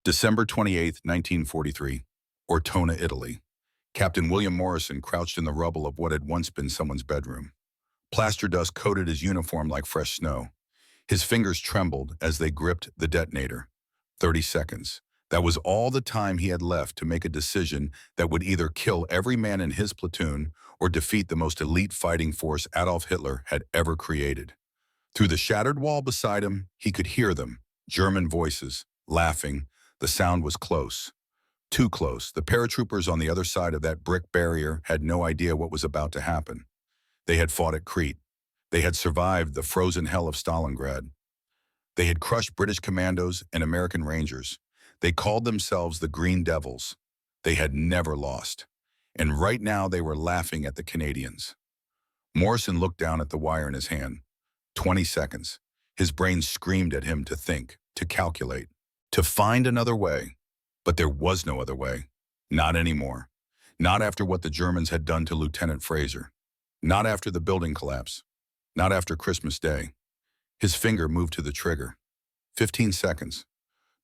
December 28, 1943, Ortona, Italy. Captain William Morrison crouched in the rubble of what had once been someone's bedroom. Plaster dust coated his uniform like fresh snow. His fingers trembled as they gripped the detonator. 30 seconds. That was all the time he had left to make a decision that would either kill every man in his platoon or defeat the most elite fighting force Adolf Hitler had ever created. Through the shattered wall beside him, he could hear them, German voices, laughing. The sound was close. Too close. The paratroopers on the other side of that brick barrier had no idea what was about to happen. They had fought at Crete. They had survived the frozen hell of Stalingrad. They had crushed British commandos and American Rangers. They called themselves the Green Devils. They had never lost. And right now they were laughing at the Canadians. Morrison looked down at the wire in his hand. 20 seconds. His brain screamed at him to think, to calculate, to find another way. But there was no other way. Not anymore. Not after what the Germans had done to Lieutenant Fraser. Not after the building collapse. Not after Christmas Day. His finger moved to the trigger. 15 seconds.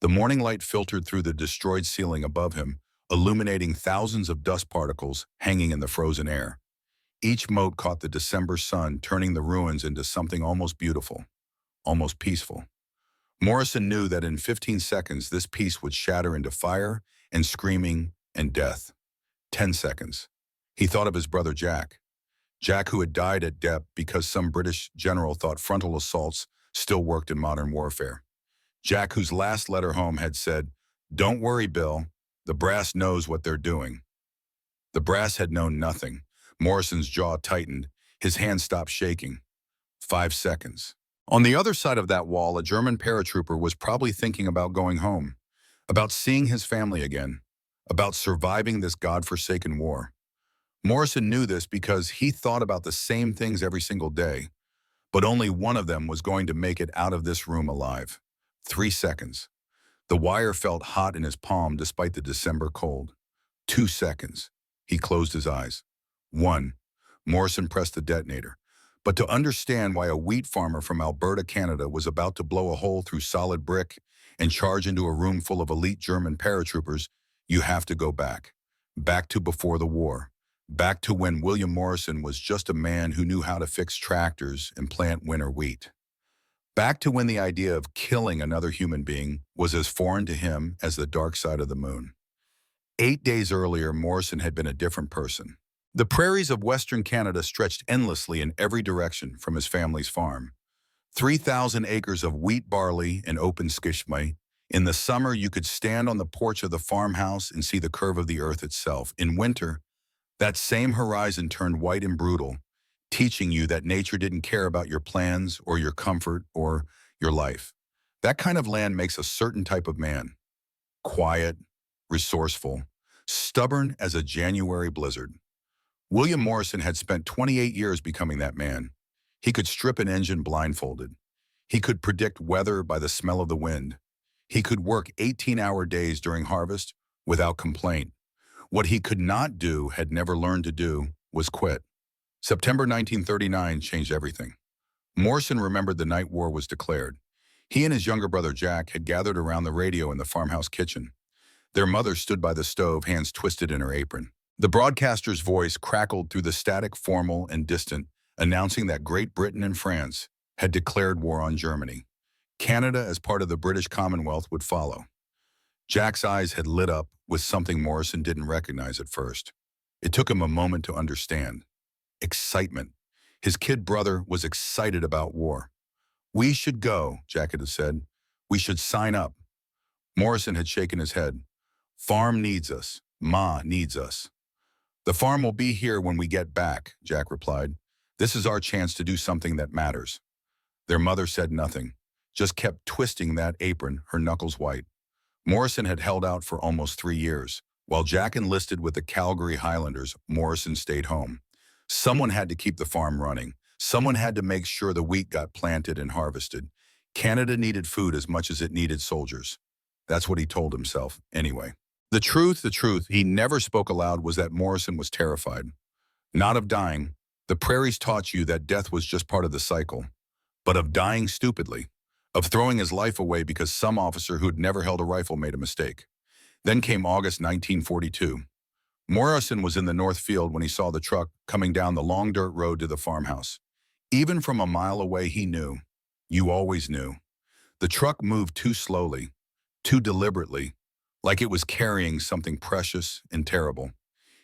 The morning light filtered through the destroyed ceiling above him, illuminating thousands of dust particles hanging in the frozen air. Each mote caught the December sun, turning the ruins into something almost beautiful, almost peaceful. Morrison knew that in 15 seconds this piece would shatter into fire and screaming and death. 10 seconds. He thought of his brother Jack. Jack, who had died at Dieppe because some British general thought frontal assaults still worked in modern warfare. Jack, whose last letter home had said, "Don't worry, Bill. The brass knows what they're doing." The brass had known nothing. Morrison's jaw tightened. His hand stopped shaking. 5 seconds. On the other side of that wall, a German paratrooper was probably thinking about going home, about seeing his family again, about surviving this godforsaken war. Morrison knew this because he thought about the same things every single day, but only one of them was going to make it out of this room alive. 3 seconds. The wire felt hot in his palm despite the December cold. 2 seconds. He closed his eyes. 1. Morrison pressed the detonator. But to understand why a wheat farmer from Alberta, Canada was about to blow a hole through solid brick and charge into a room full of elite German paratroopers, you have to go back. Back to before the war. Back to when William Morrison was just a man who knew how to fix tractors and plant winter wheat. Back to when the idea of killing another human being was as foreign to him as the dark side of the moon. 8 days earlier, Morrison had been a different person. The prairies of Western Canada stretched endlessly in every direction from his family's farm. 3,000 acres of wheat, barley, and open skishmay. In the summer, you could stand on the porch of the farmhouse and see the curve of the earth itself. In winter, that same horizon turned white and brutal, teaching you that nature didn't care about your plans or your comfort or your life. That kind of land makes a certain type of man. Quiet, resourceful, stubborn as a January blizzard. William Morrison had spent 28 years becoming that man. He could strip an engine blindfolded. He could predict weather by the smell of the wind. He could work 18-hour days during harvest without complaint. What he could not do, had never learned to do, was quit. September 1939 changed everything. Morrison remembered the night war was declared. He and his younger brother Jack had gathered around the radio in the farmhouse kitchen. Their mother stood by the stove, hands twisted in her apron. The broadcaster's voice crackled through the static, formal and distant, announcing that Great Britain and France had declared war on Germany. Canada, as part of the British Commonwealth, would follow. Jack's eyes had lit up with something Morrison didn't recognize at first. It took him a moment to understand. Excitement. His kid brother was excited about war. "We should go," Jack had said. "We should sign up." Morrison had shaken his head. "Farm needs us. Ma needs us." "The farm will be here when we get back," Jack replied. "This is our chance to do something that matters." Their mother said nothing, just kept twisting that apron, her knuckles white. Morrison had held out for almost 3 years. While Jack enlisted with the Calgary Highlanders, Morrison stayed home. Someone had to keep the farm running. Someone had to make sure the wheat got planted and harvested. Canada needed food as much as it needed soldiers. That's what he told himself, anyway. The truth he never spoke aloud was that Morrison was terrified. Not of dying. The prairies taught you that death was just part of the cycle. But of dying stupidly. of throwing his life away because some officer who'd never held a rifle made a mistake. Then came August 1942. Morrison was in the North Field when he saw the truck coming down the long dirt road to the farmhouse. Even from a mile away, he knew. You always knew. The truck moved too slowly, too deliberately, like it was carrying something precious and terrible.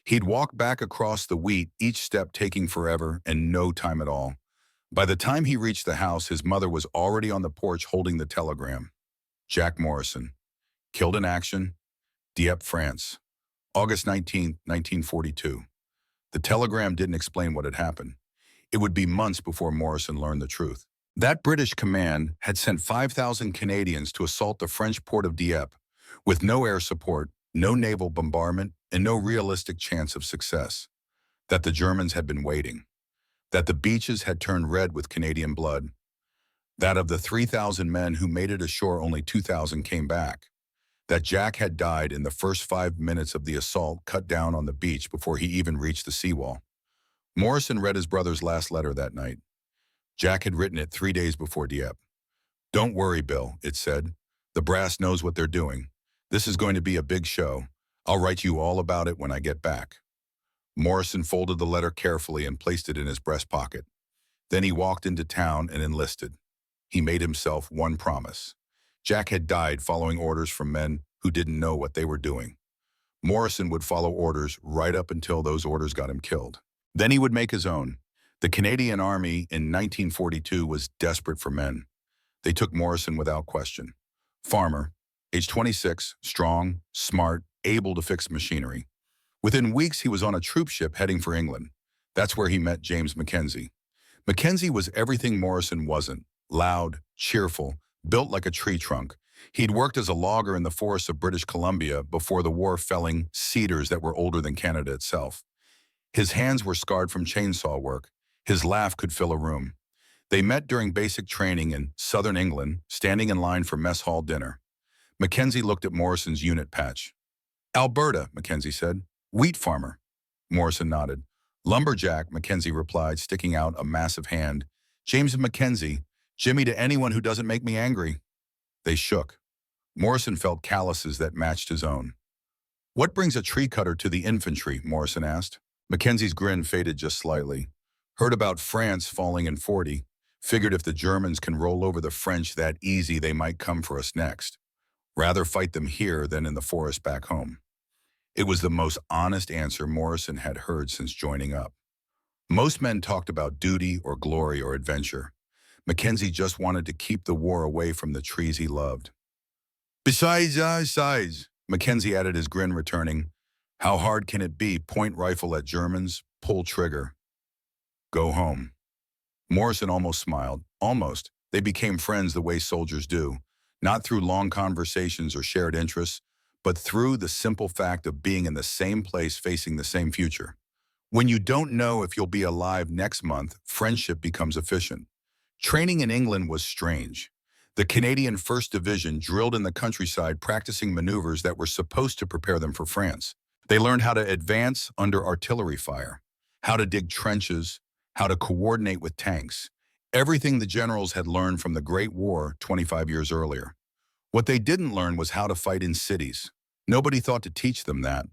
He'd walk back across the wheat, each step taking forever and no time at all. By the time he reached the house, his mother was already on the porch holding the telegram. Jack Morrison, killed in action, Dieppe, France, August 19, 1942. The telegram didn't explain what had happened. It would be months before Morrison learned the truth. That British command had sent 5,000 Canadians to assault the French port of Dieppe, with no air support, no naval bombardment, and no realistic chance of success. That the Germans had been waiting. That the beaches had turned red with Canadian blood. That of the 3,000 men who made it ashore, only 2,000 came back. That Jack had died in the first 5 minutes of the assault cut down on the beach before he even reached the seawall. Morrison read his brother's last letter that night. Jack had written it 3 days before Dieppe. "Don't worry, Bill," it said. "The brass knows what they're doing. This is going to be a big show. I'll write you all about it when I get back." Morrison folded the letter carefully and placed it in his breast pocket. Then he walked into town and enlisted. He made himself one promise. Jack had died following orders from men who didn't know what they were doing. Morrison would follow orders right up until those orders got him killed. Then he would make his own. The Canadian Army in 1942 was desperate for men. They took Morrison without question. Farmer, age 26, strong, smart, able to fix machinery. Within weeks, he was on a troop ship heading for England. That's where he met James Mackenzie. Mackenzie was everything Morrison wasn't: loud, cheerful, built like a tree trunk. He'd worked as a logger in the forests of British Columbia before the war, felling cedars that were older than Canada itself. His hands were scarred from chainsaw work. His laugh could fill a room. They met during basic training in southern England, standing in line for mess hall dinner. Mackenzie looked at Morrison's unit patch. "Alberta," Mackenzie said. "Wheat farmer." Morrison nodded. "Lumberjack," Mackenzie replied, sticking out a massive hand. "James Mackenzie, Jimmy to anyone who doesn't make me angry." They shook. Morrison felt calluses that matched his own. "What brings a tree cutter to the infantry?" Morrison asked. Mackenzie's grin faded just slightly. "Heard about France falling in 40. Figured if the Germans can roll over the French that easy, they might come for us next. Rather fight them here than in the forest back home." It was the most honest answer Morrison had heard since joining up. Most men talked about duty or glory or adventure. Mackenzie just wanted to keep the war away from the trees he loved. Besides, Mackenzie added, his grin returning. "How hard can it be? Point rifle at Germans, pull trigger. Go home." Morrison almost smiled. Almost. They became friends the way soldiers do, not through long conversations or shared interests, but through the simple fact of being in the same place facing the same future. When you don't know if you'll be alive next month, friendship becomes efficient. Training in England was strange. The Canadian 1st Division drilled in the countryside, practicing maneuvers that were supposed to prepare them for France. They learned how to advance under artillery fire, how to dig trenches, how to coordinate with tanks. Everything the generals had learned from the Great War 25 years earlier. What they didn't learn was how to fight in cities. Nobody thought to teach them that.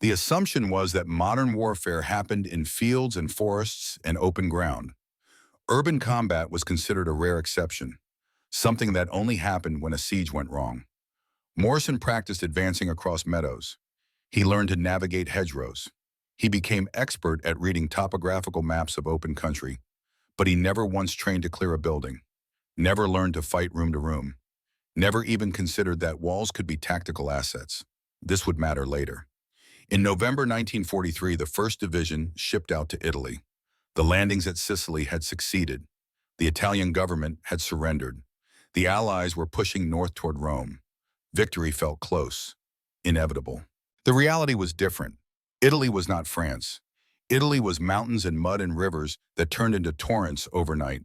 The assumption was that modern warfare happened in fields and forests and open ground. Urban combat was considered a rare exception, something that only happened when a siege went wrong. Morrison practiced advancing across meadows. He learned to navigate hedgerows. He became expert at reading topographical maps of open country, but he never once trained to clear a building, never learned to fight room to room, never even considered that walls could be tactical assets. This would matter later. In November 1943, the 1st Division shipped out to Italy. The landings at Sicily had succeeded. The Italian government had surrendered. The Allies were pushing north toward Rome. Victory felt close, inevitable. The reality was different. Italy was not France. Italy was mountains and mud and rivers that turned into torrents overnight.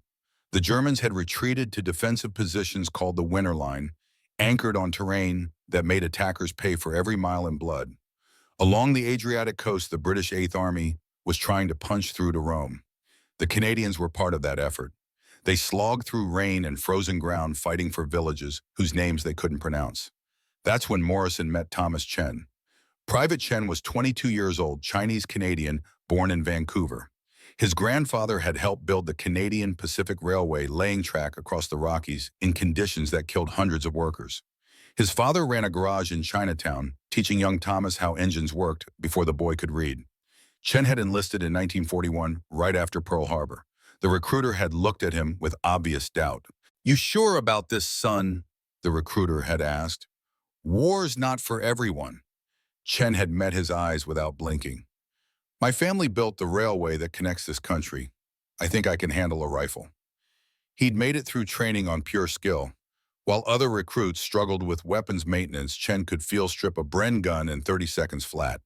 The Germans had retreated to defensive positions called the Winter Line, anchored on terrain that made attackers pay for every mile in blood. Along the Adriatic coast, the British 8th Army was trying to punch through to Rome. The Canadians were part of that effort. They slogged through rain and frozen ground fighting for villages whose names they couldn't pronounce. That's when Morrison met Thomas Chen. Private Chen was 22 years old, Chinese-Canadian, born in Vancouver. His grandfather had helped build the Canadian Pacific Railway laying track across the Rockies in conditions that killed hundreds of workers. His father ran a garage in Chinatown, teaching young Thomas how engines worked before the boy could read. Chen had enlisted in 1941, right after Pearl Harbor. The recruiter had looked at him with obvious doubt. "You sure about this, son?" the recruiter had asked. "War's not for everyone." Chen had met his eyes without blinking. "My family built the railway that connects this country. I think I can handle a rifle." He'd made it through training on pure skill. While other recruits struggled with weapons maintenance, Chen could field strip a Bren gun in 30 seconds flat.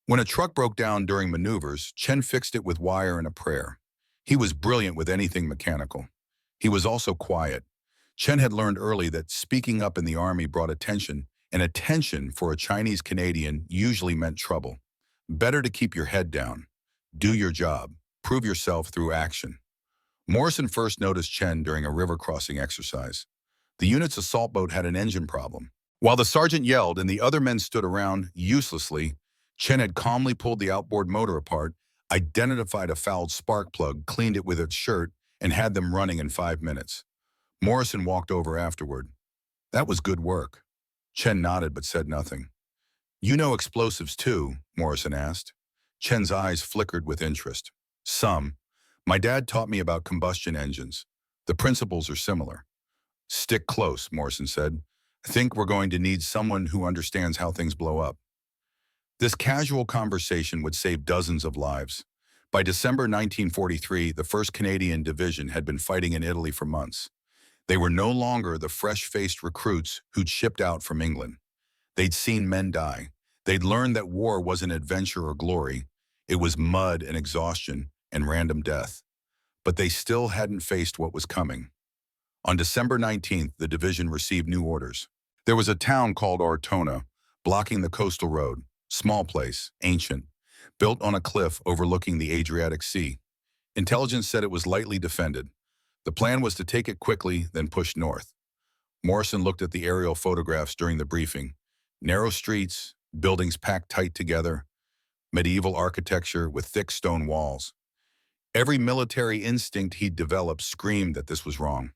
When a truck broke down during maneuvers, Chen fixed it with wire and a prayer. He was brilliant with anything mechanical. He was also quiet. Chen had learned early that speaking up in the army brought attention, and attention for a Chinese Canadian usually meant trouble. Better to keep your head down. Do your job. Prove yourself through action. Morrison first noticed Chen during a river crossing exercise. The unit's assault boat had an engine problem. While the sergeant yelled and the other men stood around uselessly, Chen had calmly pulled the outboard motor apart, identified a fouled spark plug, cleaned it with its shirt, and had them running in 5 minutes. Morrison walked over afterward. "That was good work." Chen nodded but said nothing. "You know explosives too?" Morrison asked. Chen's eyes flickered with interest. "Some. My dad taught me about combustion engines. The principles are similar." "Stick close," Morrison said. "I think we're going to need someone who understands how things blow up." This casual conversation would save dozens of lives. By December 1943, the 1st Canadian Division had been fighting in Italy for months. They were no longer the fresh-faced recruits who'd shipped out from England. They'd seen men die. They'd learned that war wasn't adventure or glory. It was mud and exhaustion and random death. But they still hadn't faced what was coming. On December 19th, the division received new orders. There was a town called Ortona, blocking the coastal road. Small place, ancient, built on a cliff overlooking the Adriatic Sea. Intelligence said it was lightly defended. The plan was to take it quickly, then push north. Morrison looked at the aerial photographs during the briefing. Narrow streets, buildings packed tight together, medieval architecture with thick stone walls. Every military instinct he'd developed screamed that this was wrong.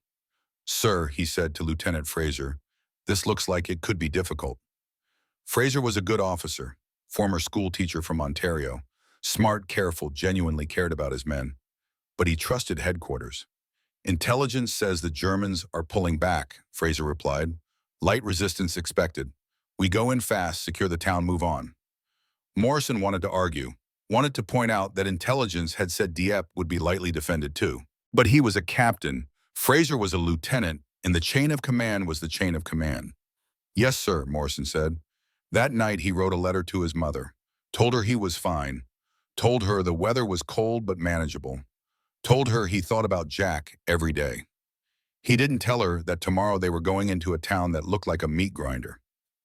"Sir," he said to Lieutenant Fraser, "this looks like it could be difficult." Fraser was a good officer, former school teacher from Ontario, smart, careful, genuinely cared about his men. But he trusted headquarters. "Intelligence says the Germans are pulling back," Fraser replied. "Light resistance expected. We go in fast, secure the town, move on." Morrison wanted to argue, wanted to point out that intelligence had said Dieppe would be lightly defended too. But he was a captain, Fraser was a lieutenant, and the chain of command was the chain of command. "Yes, sir," Morrison said. That night he wrote a letter to his mother, told her he was fine, told her the weather was cold but manageable, told her he thought about Jack every day. He didn't tell her that tomorrow they were going into a town that looked like a meat grinder.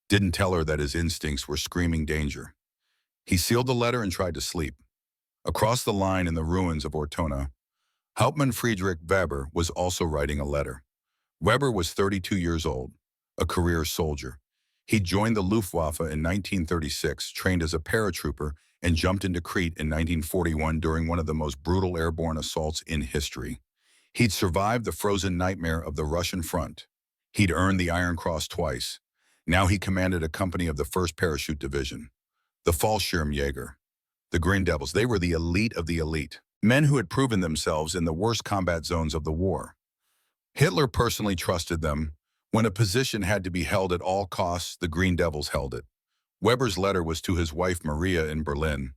Didn't tell her that his instincts were screaming danger. He sealed the letter and tried to sleep. Across the line in the ruins of Ortona, Hauptmann Friedrich Weber was also writing a letter. Weber was 32 years old, a career soldier. He joined the Luftwaffe in 1936, trained as a paratrooper, and jumped into Crete in 1941 during one of the most brutal airborne assaults in history. He'd survived the frozen nightmare of the Russian front. He'd earned the Iron Cross twice. Now he commanded a company of the 1st Parachute Division. The Fallschirmjäger. The Green Devils, they were the elite of the elite. Men who had proven themselves in the worst combat zones of the war. Hitler personally trusted them. When a position had to be held at all costs, the Green Devils held it. Weber's letter was to his wife Maria in Berlin.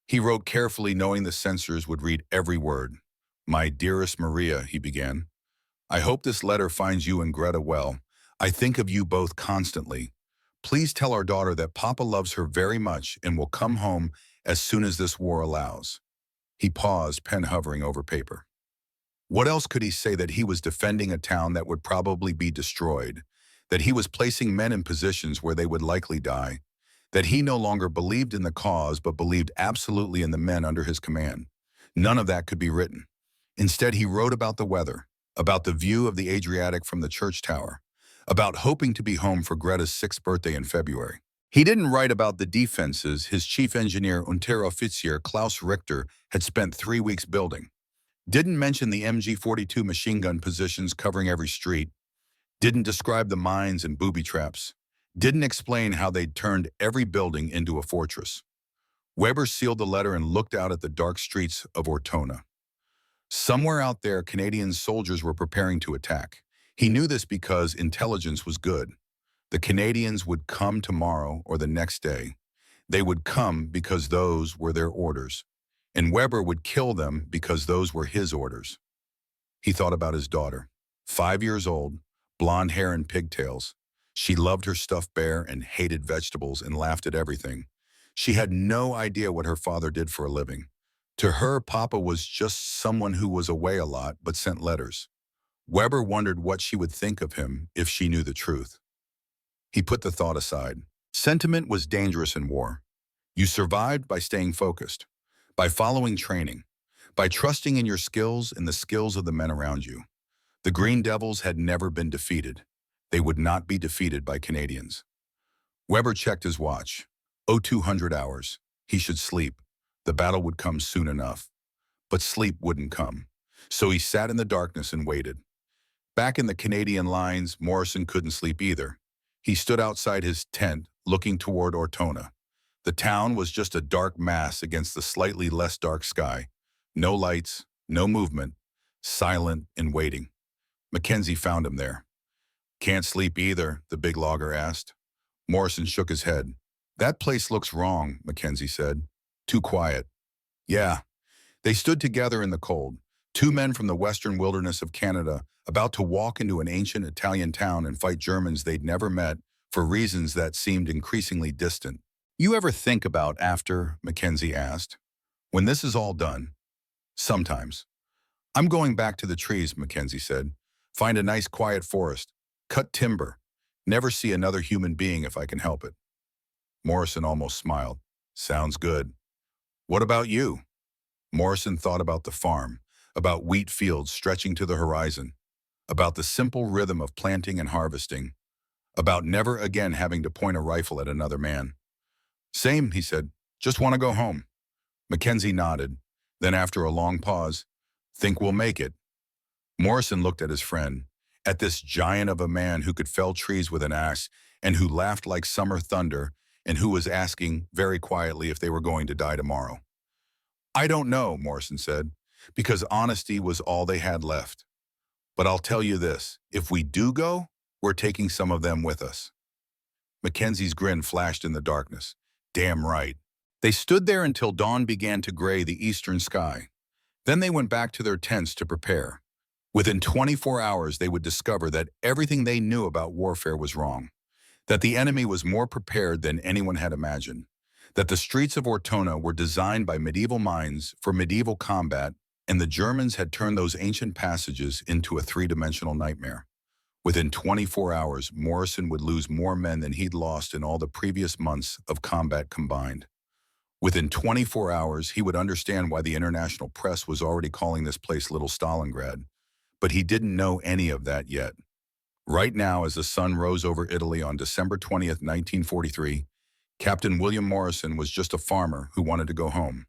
He wrote carefully, knowing the censors would read every word. "My dearest Maria," he began, "I hope this letter finds you and Greta well. I think of you both constantly. Please tell our daughter that Papa loves her very much and will come home as soon as this war allows." He paused, pen hovering over paper. What else could he say? That he was defending a town that would probably be destroyed, that he was placing men in positions where they would likely die, that he no longer believed in the cause but believed absolutely in the men under his command. None of that could be written. Instead, he wrote about the weather, about the view of the Adriatic from the church tower, about hoping to be home for Greta's 6th birthday in February. He didn't write about the defenses his chief engineer Unteroffizier Klaus Richter had spent 3 weeks building. Didn't mention the MG-42 machine gun positions covering every street. Didn't describe the mines and booby traps. Didn't explain how they'd turned every building into a fortress. Weber sealed the letter and looked out at the dark streets of Ortona. Somewhere out there, Canadian soldiers were preparing to attack. He knew this because intelligence was good. The Canadians would come tomorrow or the next day. They would come because those were their orders. And Weber would kill them because those were his orders. He thought about his daughter, 5 years old, blonde hair and pigtails. She loved her stuffed bear and hated vegetables and laughed at everything. She had no idea what her father did for a living. To her, Papa was just someone who was away a lot but sent letters. Weber wondered what she would think of him if she knew the truth. He put the thought aside. Sentiment was dangerous in war. You survived by staying focused, by following training, by trusting in your skills and the skills of the men around you. The Green Devils had never been defeated. They would not be defeated by Canadians. Weber checked his watch. 0200 hours. He should sleep. The battle would come soon enough. But sleep wouldn't come. So he sat in the darkness and waited. Back in the Canadian lines, Morrison couldn't sleep either. He stood outside his tent, looking toward Ortona. The town was just a dark mass against the slightly less dark sky. No lights, no movement, silent and waiting. Mackenzie found him there. "Can't sleep either," the big logger asked. Morrison shook his head. "That place looks wrong," Mackenzie said. "Too quiet." "Yeah." They stood together in the cold, two men from the western wilderness of Canada, about to walk into an ancient Italian town and fight Germans they'd never met for reasons that seemed increasingly distant. "You ever think about after?" Mackenzie asked. "When this is all done?" "Sometimes." "I'm going back to the trees," Mackenzie said. "Find a nice quiet forest. Cut timber. Never see another human being if I can help it." Morrison almost smiled. "Sounds good." "What about you?" Morrison thought about the farm, about wheat fields stretching to the horizon, about the simple rhythm of planting and harvesting, about never again having to point a rifle at another man. "Same," he said. "Just want to go home." Mackenzie nodded. Then after a long pause, "Think we'll make it?" Morrison looked at his friend, at this giant of a man who could fell trees with an axe and who laughed like summer thunder and who was asking very quietly if they were going to die tomorrow. "I don't know," Morrison said, because honesty was all they had left. "But I'll tell you this, if we do go, we're taking some of them with us." Mackenzie's grin flashed in the darkness. "Damn right." They stood there until dawn began to gray the eastern sky. Then they went back to their tents to prepare. Within 24 hours, they would discover that everything they knew about warfare was wrong, that the enemy was more prepared than anyone had imagined, that the streets of Ortona were designed by medieval minds for medieval combat, and the Germans had turned those ancient passages into a three-dimensional nightmare. Within 24 hours, Morrison would lose more men than he'd lost in all the previous months of combat combined. Within 24 hours, he would understand why the international press was already calling this place Little Stalingrad. But he didn't know any of that yet. Right now, as the sun rose over Italy on December 20th, 1943, Captain William Morrison was just a farmer who wanted to go home.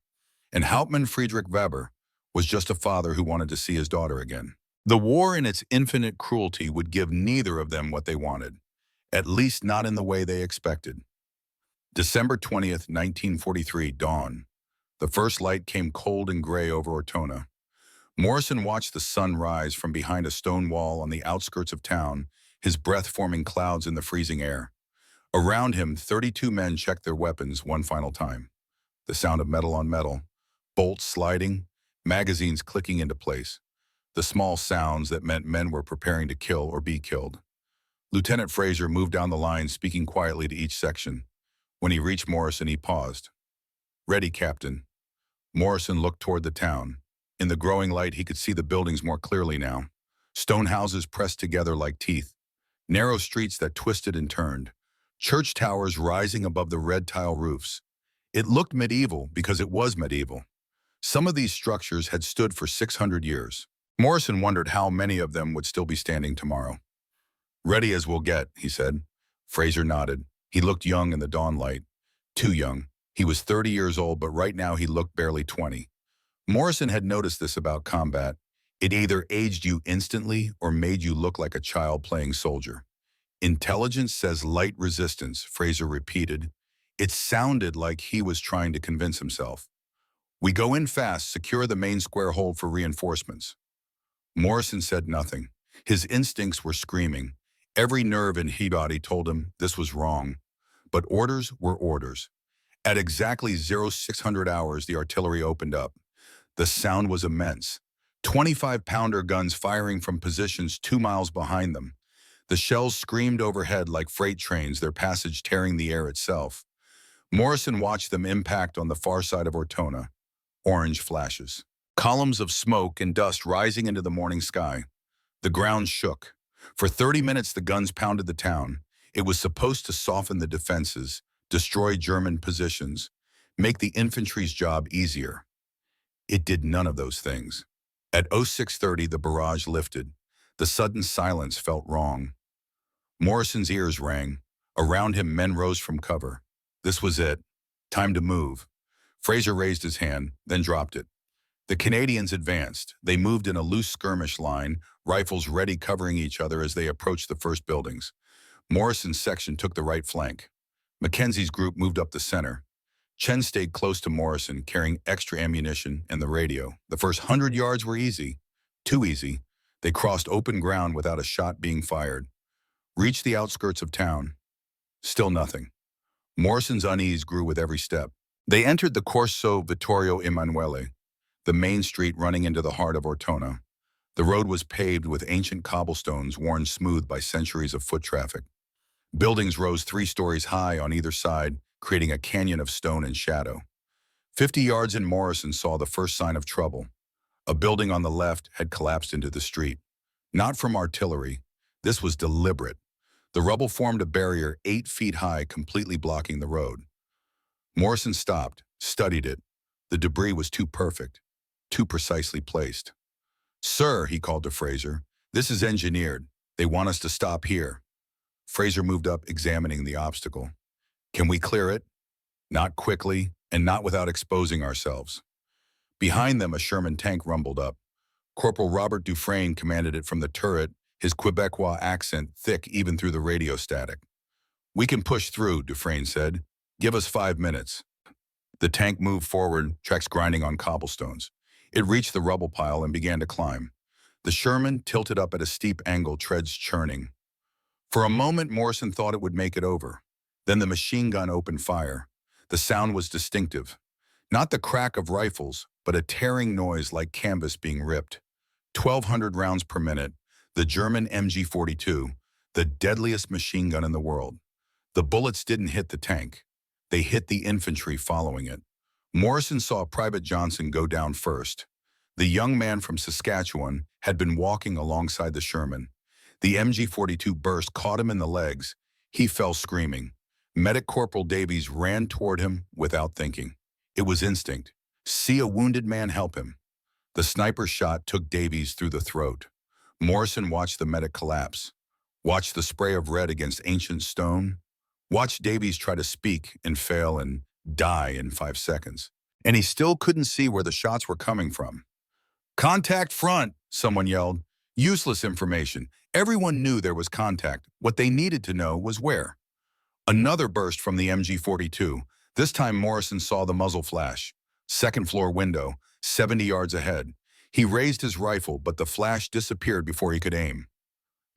And Hauptmann Friedrich Weber was just a father who wanted to see his daughter again. The war in its infinite cruelty would give neither of them what they wanted, at least not in the way they expected. December 20th, 1943, dawn. The first light came cold and gray over Ortona. Morrison watched the sun rise from behind a stone wall on the outskirts of town, his breath forming clouds in the freezing air. Around him, 32 men checked their weapons one final time. The sound of metal on metal, bolts sliding, magazines clicking into place. The small sounds that meant men were preparing to kill or be killed. Lieutenant Fraser moved down the line, speaking quietly to each section. When he reached Morrison, he paused. "Ready, Captain." Morrison looked toward the town. In the growing light, he could see the buildings more clearly now. Stone houses pressed together like teeth. Narrow streets that twisted and turned. Church towers rising above the red tile roofs. It looked medieval because it was medieval. Some of these structures had stood for 600 years. Morrison wondered how many of them would still be standing tomorrow. "Ready as we'll get," he said. Fraser nodded. He looked young in the dawn light. Too young. He was 30 years old, but right now he looked barely 20. Morrison had noticed this about combat. It either aged you instantly or made you look like a child playing soldier. "Intelligence says light resistance," Fraser repeated. It sounded like he was trying to convince himself. "We go in fast, secure the main square hold for reinforcements." Morrison said nothing. His instincts were screaming. Every nerve in his body told him this was wrong. But orders were orders. At exactly 0600 hours, the artillery opened up. The sound was immense. 25-pounder guns firing from positions 2 miles behind them. The shells screamed overhead like freight trains, their passage tearing the air itself. Morrison watched them impact on the far side of Ortona. Orange flashes. Columns of smoke and dust rising into the morning sky. The ground shook. For 30 minutes, the guns pounded the town. It was supposed to soften the defenses, destroy German positions, make the infantry's job easier. It did none of those things. At 0630, the barrage lifted. The sudden silence felt wrong. Morrison's ears rang. Around him, men rose from cover. This was it. Time to move. Fraser raised his hand, then dropped it. The Canadians advanced. They moved in a loose skirmish line, rifles ready covering each other as they approached the first buildings. Morrison's section took the right flank. Mackenzie's group moved up the center. Chen stayed close to Morrison, carrying extra ammunition and the radio. The first 100 yards were easy. Too easy. They crossed open ground without a shot being fired. Reached the outskirts of town. Still nothing. Morrison's unease grew with every step. They entered the Corso Vittorio Emanuele, the main street running into the heart of Ortona. The road was paved with ancient cobblestones worn smooth by centuries of foot traffic. Buildings rose 3 stories high on either side, creating a canyon of stone and shadow. 50 yards in, Morrison saw the first sign of trouble. A building on the left had collapsed into the street. Not from artillery. This was deliberate. The rubble formed a barrier 8 feet high, completely blocking the road. Morrison stopped, studied it. The debris was too perfect, too precisely placed. "Sir," he called to Fraser, "this is engineered. They want us to stop here." Fraser moved up, examining the obstacle. "Can we clear it?" "Not quickly, and not without exposing ourselves." Behind them, a Sherman tank rumbled up. Corporal Robert Dufresne commanded it from the turret, his Quebecois accent thick even through the radio static. "We can push through," Dufresne said. "Give us 5 minutes." The tank moved forward, tracks grinding on cobblestones. It reached the rubble pile and began to climb. The Sherman tilted up at a steep angle, treads churning. For a moment, Morrison thought it would make it over. Then the machine gun opened fire. The sound was distinctive. Not the crack of rifles, but a tearing noise like canvas being ripped. 1,200 rounds per minute, the German MG-42, the deadliest machine gun in the world. The bullets didn't hit the tank. They hit the infantry following it. Morrison saw Private Johnson go down first. The young man from Saskatchewan had been walking alongside the Sherman. The MG-42 burst caught him in the legs. He fell screaming. Medic Corporal Davies ran toward him without thinking. It was instinct. See a wounded man, help him. The sniper shot took Davies through the throat. Morrison watched the medic collapse. Watched the spray of red against ancient stone. Watched Davies try to speak and fail and die in 5 seconds. And he still couldn't see where the shots were coming from. "Contact front," someone yelled. Useless information. Everyone knew there was contact. What they needed to know was where. Another burst from the MG-42. This time Morrison saw the muzzle flash. Second floor window, 70 yards ahead. He raised his rifle, but the flash disappeared before he could aim.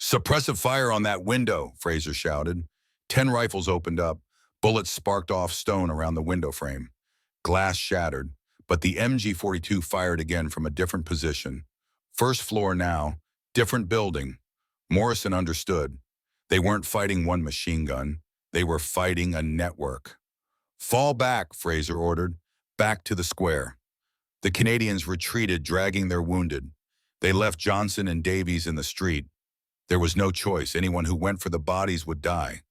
"Suppressive fire on that window," Fraser shouted. 10 rifles opened up. Bullets sparked off stone around the window frame. Glass shattered, but the MG-42 fired again from a different position. First floor now, different building. Morrison understood. They weren't fighting one machine gun. They were fighting a network. "Fall back," Fraser ordered. "Back to the square." The Canadians retreated, dragging their wounded. They left Johnson and Davies in the street. There was no choice. Anyone who went for the bodies would die.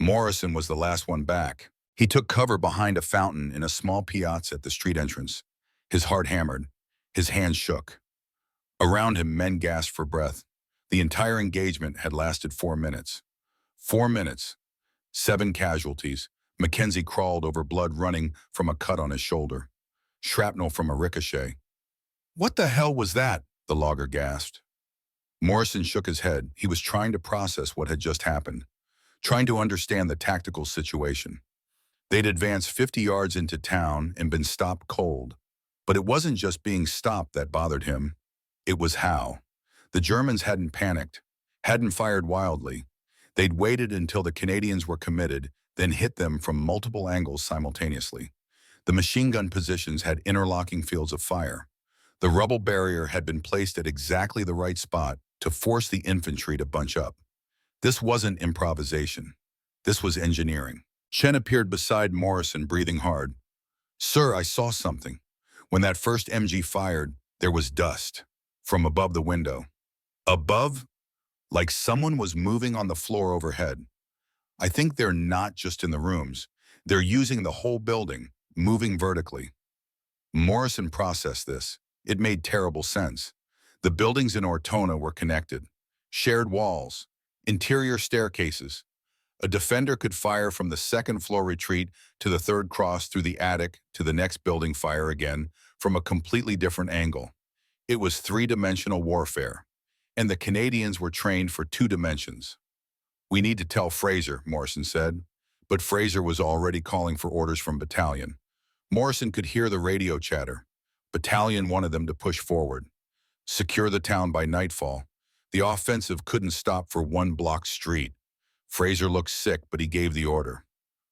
Morrison was the last one back. He took cover behind a fountain in a small piazza at the street entrance. His heart hammered. His hands shook. Around him, men gasped for breath. The entire engagement had lasted 4 minutes. 4 minutes. 7 casualties. Mackenzie crawled over blood running from a cut on his shoulder. Shrapnel from a ricochet. "What the hell was that?" the logger gasped. Morrison shook his head. He was trying to process what had just happened, trying to understand the tactical situation. They'd advanced 50 yards into town and been stopped cold. But it wasn't just being stopped that bothered him. It was how. The Germans hadn't panicked, hadn't fired wildly. They'd waited until the Canadians were committed, then hit them from multiple angles simultaneously. The machine gun positions had interlocking fields of fire. The rubble barrier had been placed at exactly the right spot to force the infantry to bunch up. This wasn't improvisation. This was engineering. Chen appeared beside Morrison, breathing hard. "Sir, I saw something. When that first MG fired, there was dust from above the window. Above? Like someone was moving on the floor overhead. I think they're not just in the rooms. They're using the whole building, moving vertically." Morrison processed this. It made terrible sense. The buildings in Ortona were connected. Shared walls, interior staircases. A defender could fire from the second-floor retreat to the third cross through the attic to the next building, fire again from a completely different angle. It was 3-dimensional warfare, and the Canadians were trained for 2 dimensions. "We need to tell Fraser," Morrison said. But Fraser was already calling for orders from Battalion. Morrison could hear the radio chatter. Battalion wanted them to push forward. Secure the town by nightfall. The offensive couldn't stop for 1 block street. Fraser looked sick, but he gave the order.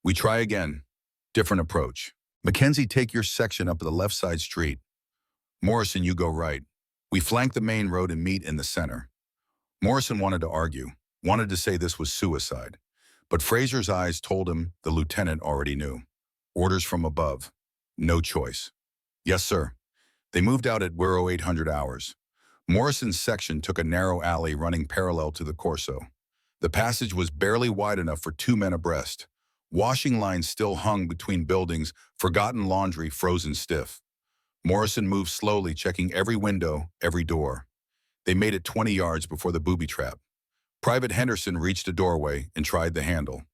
"We try again. Different approach. Mackenzie, take your section up the left side street. Morrison, you go right. We flank the main road and meet in the center." Morrison wanted to argue, wanted to say this was suicide. But Fraser's eyes told him the lieutenant already knew. Orders from above. No choice. "Yes, sir." They moved out at 0800 hours. Morrison's section took a narrow alley running parallel to the Corso. The passage was barely wide enough for 2 men abreast. Washing lines still hung between buildings, forgotten laundry frozen stiff. Morrison moved slowly, checking every window, every door. They made it 20 yards before the booby trap. Private Henderson reached a doorway and tried the handle.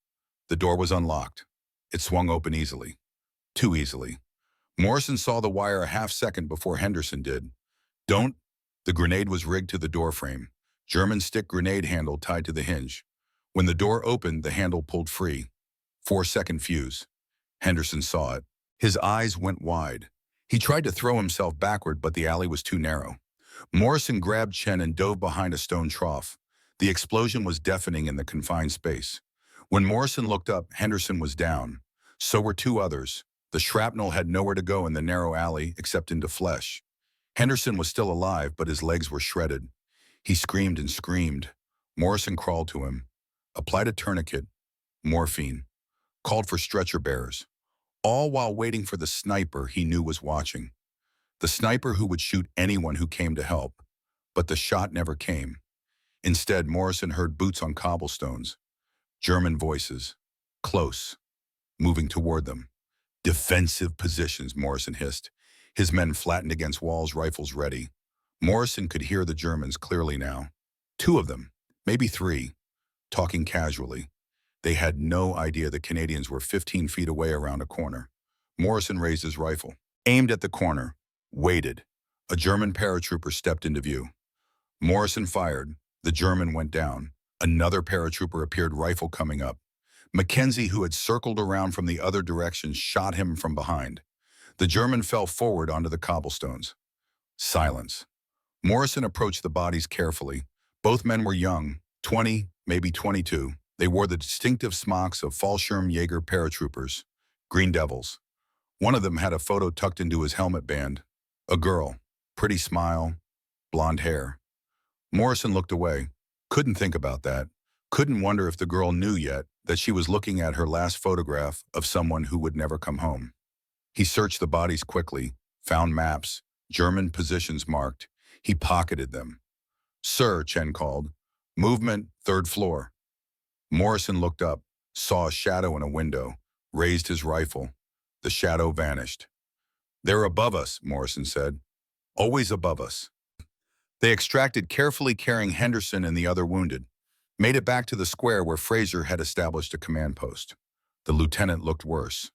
The door was unlocked. It swung open easily. Too easily. Morrison saw the wire a half-second before Henderson did. "Don't." The grenade was rigged to the door frame. German stick grenade handle tied to the hinge. When the door opened, the handle pulled free. 4-second fuse. Henderson saw it. His eyes went wide. He tried to throw himself backward, but the alley was too narrow. Morrison grabbed Chen and dove behind a stone trough. The explosion was deafening in the confined space. When Morrison looked up, Henderson was down. So were 2 others. The shrapnel had nowhere to go in the narrow alley except into flesh. Henderson was still alive, but his legs were shredded. He screamed and screamed. Morrison crawled to him, applied a tourniquet, morphine, called for stretcher bearers, all while waiting for the sniper he knew was watching. The sniper who would shoot anyone who came to help. But the shot never came. Instead, Morrison heard boots on cobblestones. German voices. Close. Moving toward them. "Defensive positions," Morrison hissed. His men flattened against walls, rifles ready. Morrison could hear the Germans clearly now. 2 of them, maybe 3, talking casually. They had no idea the Canadians were 15 feet away around a corner. Morrison raised his rifle, aimed at the corner, waited. A German paratrooper stepped into view. Morrison fired. The German went down. Another paratrooper appeared, rifle coming up. Mackenzie, who had circled around from the other direction, shot him from behind. The German fell forward onto the cobblestones. Silence. Morrison approached the bodies carefully. Both men were young, 20, maybe 22. They wore the distinctive smocks of Fallschirmjäger paratroopers, Green Devils. One of them had a photo tucked into his helmet band. A girl, pretty smile, blonde hair. Morrison looked away. Couldn't think about that. Couldn't wonder if the girl knew yet that she was looking at her last photograph of someone who would never come home. He searched the bodies quickly, found maps, German positions marked. He pocketed them. "Sir," Chen called. "Movement, 3rd floor." Morrison looked up, saw a shadow in a window, raised his rifle. The shadow vanished. They're above us, Morrison said. Always above us. They extracted carefully carrying Henderson and the other wounded, made it back to the square where Fraser had established a command post. The lieutenant looked worse.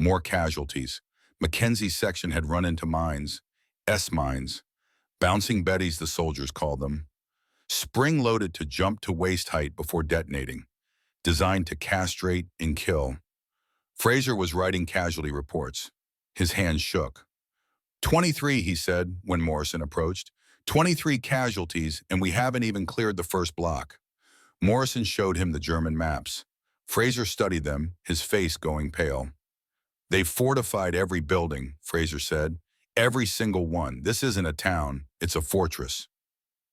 More casualties. Mackenzie's section had run into mines, S-mines, bouncing Betties the soldiers called them, spring-loaded to jump to waist height before detonating, designed to castrate and kill. Fraser was writing casualty reports. His hands shook. 23, he said when Morrison approached. 23 casualties, and we haven't even cleared the first block. Morrison showed him the German maps. Fraser studied them, his face going pale. They've fortified every building, Fraser said. Every single one. This isn't a town, it's a fortress.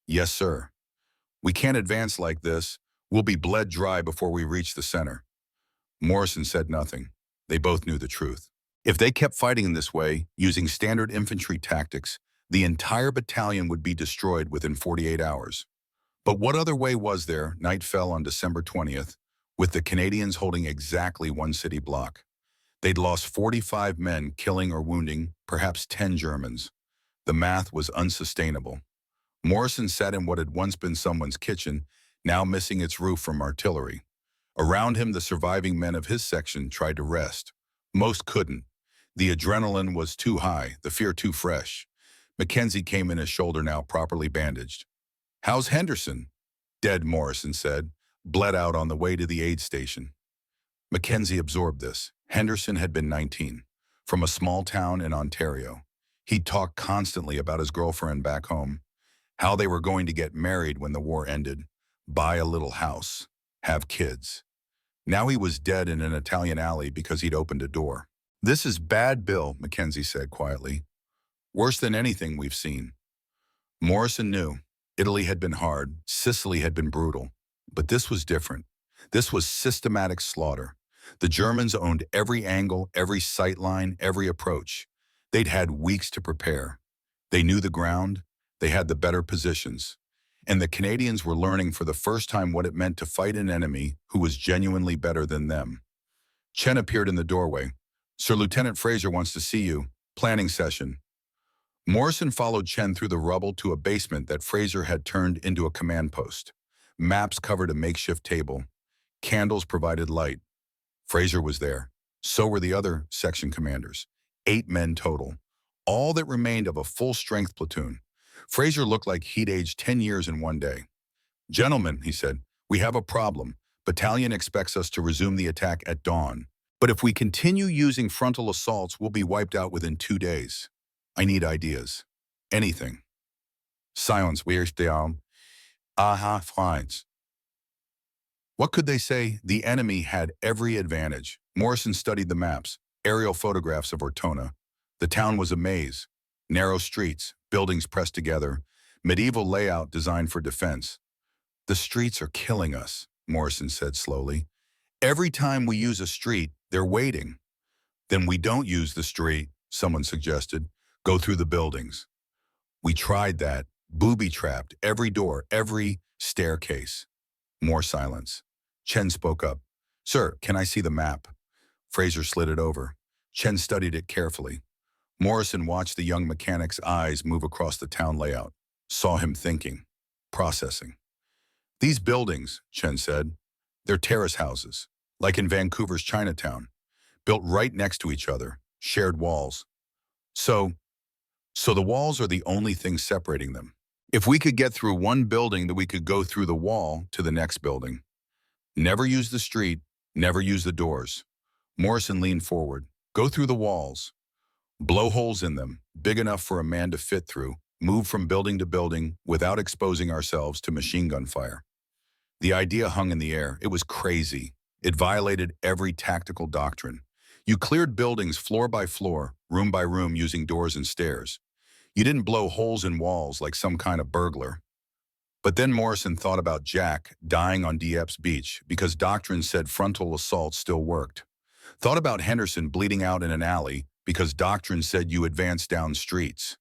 Yes, sir. We can't advance like this. We'll be bled dry before we reach the center. Morrison said nothing. They both knew the truth. If they kept fighting in this way, using standard infantry tactics, the entire battalion would be destroyed within 48 hours. But what other way was there? Night fell on December 20th, with the Canadians holding exactly one city block. They'd lost 45 men, killing or wounding, perhaps 10 Germans. The math was unsustainable. Morrison sat in what had once been someone's kitchen, now missing its roof from artillery. Around him, the surviving men of his section tried to rest. Most couldn't. The adrenaline was too high, the fear too fresh. Mackenzie came in, his shoulder now properly bandaged. How's Henderson? Dead, Morrison said. Bled out on the way to the aid station. Mackenzie absorbed this. Henderson had been 19, from a small town in Ontario. He'd talked constantly about his girlfriend back home, how they were going to get married when the war ended, buy a little house, have kids. Now he was dead in an Italian alley because he'd opened a door. This is bad, Bill, Mackenzie said quietly. Worse than anything we've seen. Morrison knew. Italy had been hard, Sicily had been brutal. But this was different. This was systematic slaughter. The Germans owned every angle, every sight line, every approach. They'd had weeks to prepare. They knew the ground. They had the better positions. And the Canadians were learning for the first time what it meant to fight an enemy who was genuinely better than them. Chen appeared in the doorway. Sir Lieutenant Fraser wants to see you. Planning session. Morrison followed Chen through the rubble to a basement that Fraser had turned into a command post. Maps covered a makeshift table. Candles provided light. Fraser was there. So were the other section commanders. 8 men total. All that remained of a full-strength platoon. Fraser looked like he'd aged 10 years in one day. Gentlemen, he said, we have a problem. Battalion expects us to resume the attack at dawn. But if we continue using frontal assaults, we'll be wiped out within 2 days. I need ideas. Anything. Silence. Where's down? Aha, finds. What could they say? The enemy had every advantage. Morrison studied the maps, aerial photographs of Ortona. The town was a maze. Narrow streets, buildings pressed together, medieval layout designed for defense. The streets are killing us, Morrison said slowly. Every time we use a street, they're waiting. Then we don't use the street, someone suggested. Go through the buildings. We tried that, booby-trapped, every door, every staircase. More silence. Chen spoke up. Sir, can I see the map? Fraser slid it over. Chen studied it carefully. Morrison watched the young mechanic's eyes move across the town layout, saw him thinking, processing. These buildings, Chen said, they're terrace houses, like in Vancouver's Chinatown, built right next to each other, shared walls. So the walls are the only thing separating them. If we could get through one building, then we could go through the wall to the next building. Never use the street, never use the doors. Morrison leaned forward. Go through the walls. Blow holes in them, big enough for a man to fit through, move from building to building without exposing ourselves to machine gun fire. The idea hung in the air. It was crazy. It violated every tactical doctrine. You cleared buildings floor by floor, room by room using doors and stairs. You didn't blow holes in walls like some kind of burglar. But then Morrison thought about Jack dying on Dieppe Beach because doctrine said frontal assault still worked. Thought about Henderson bleeding out in an alley because doctrine said you advance down streets.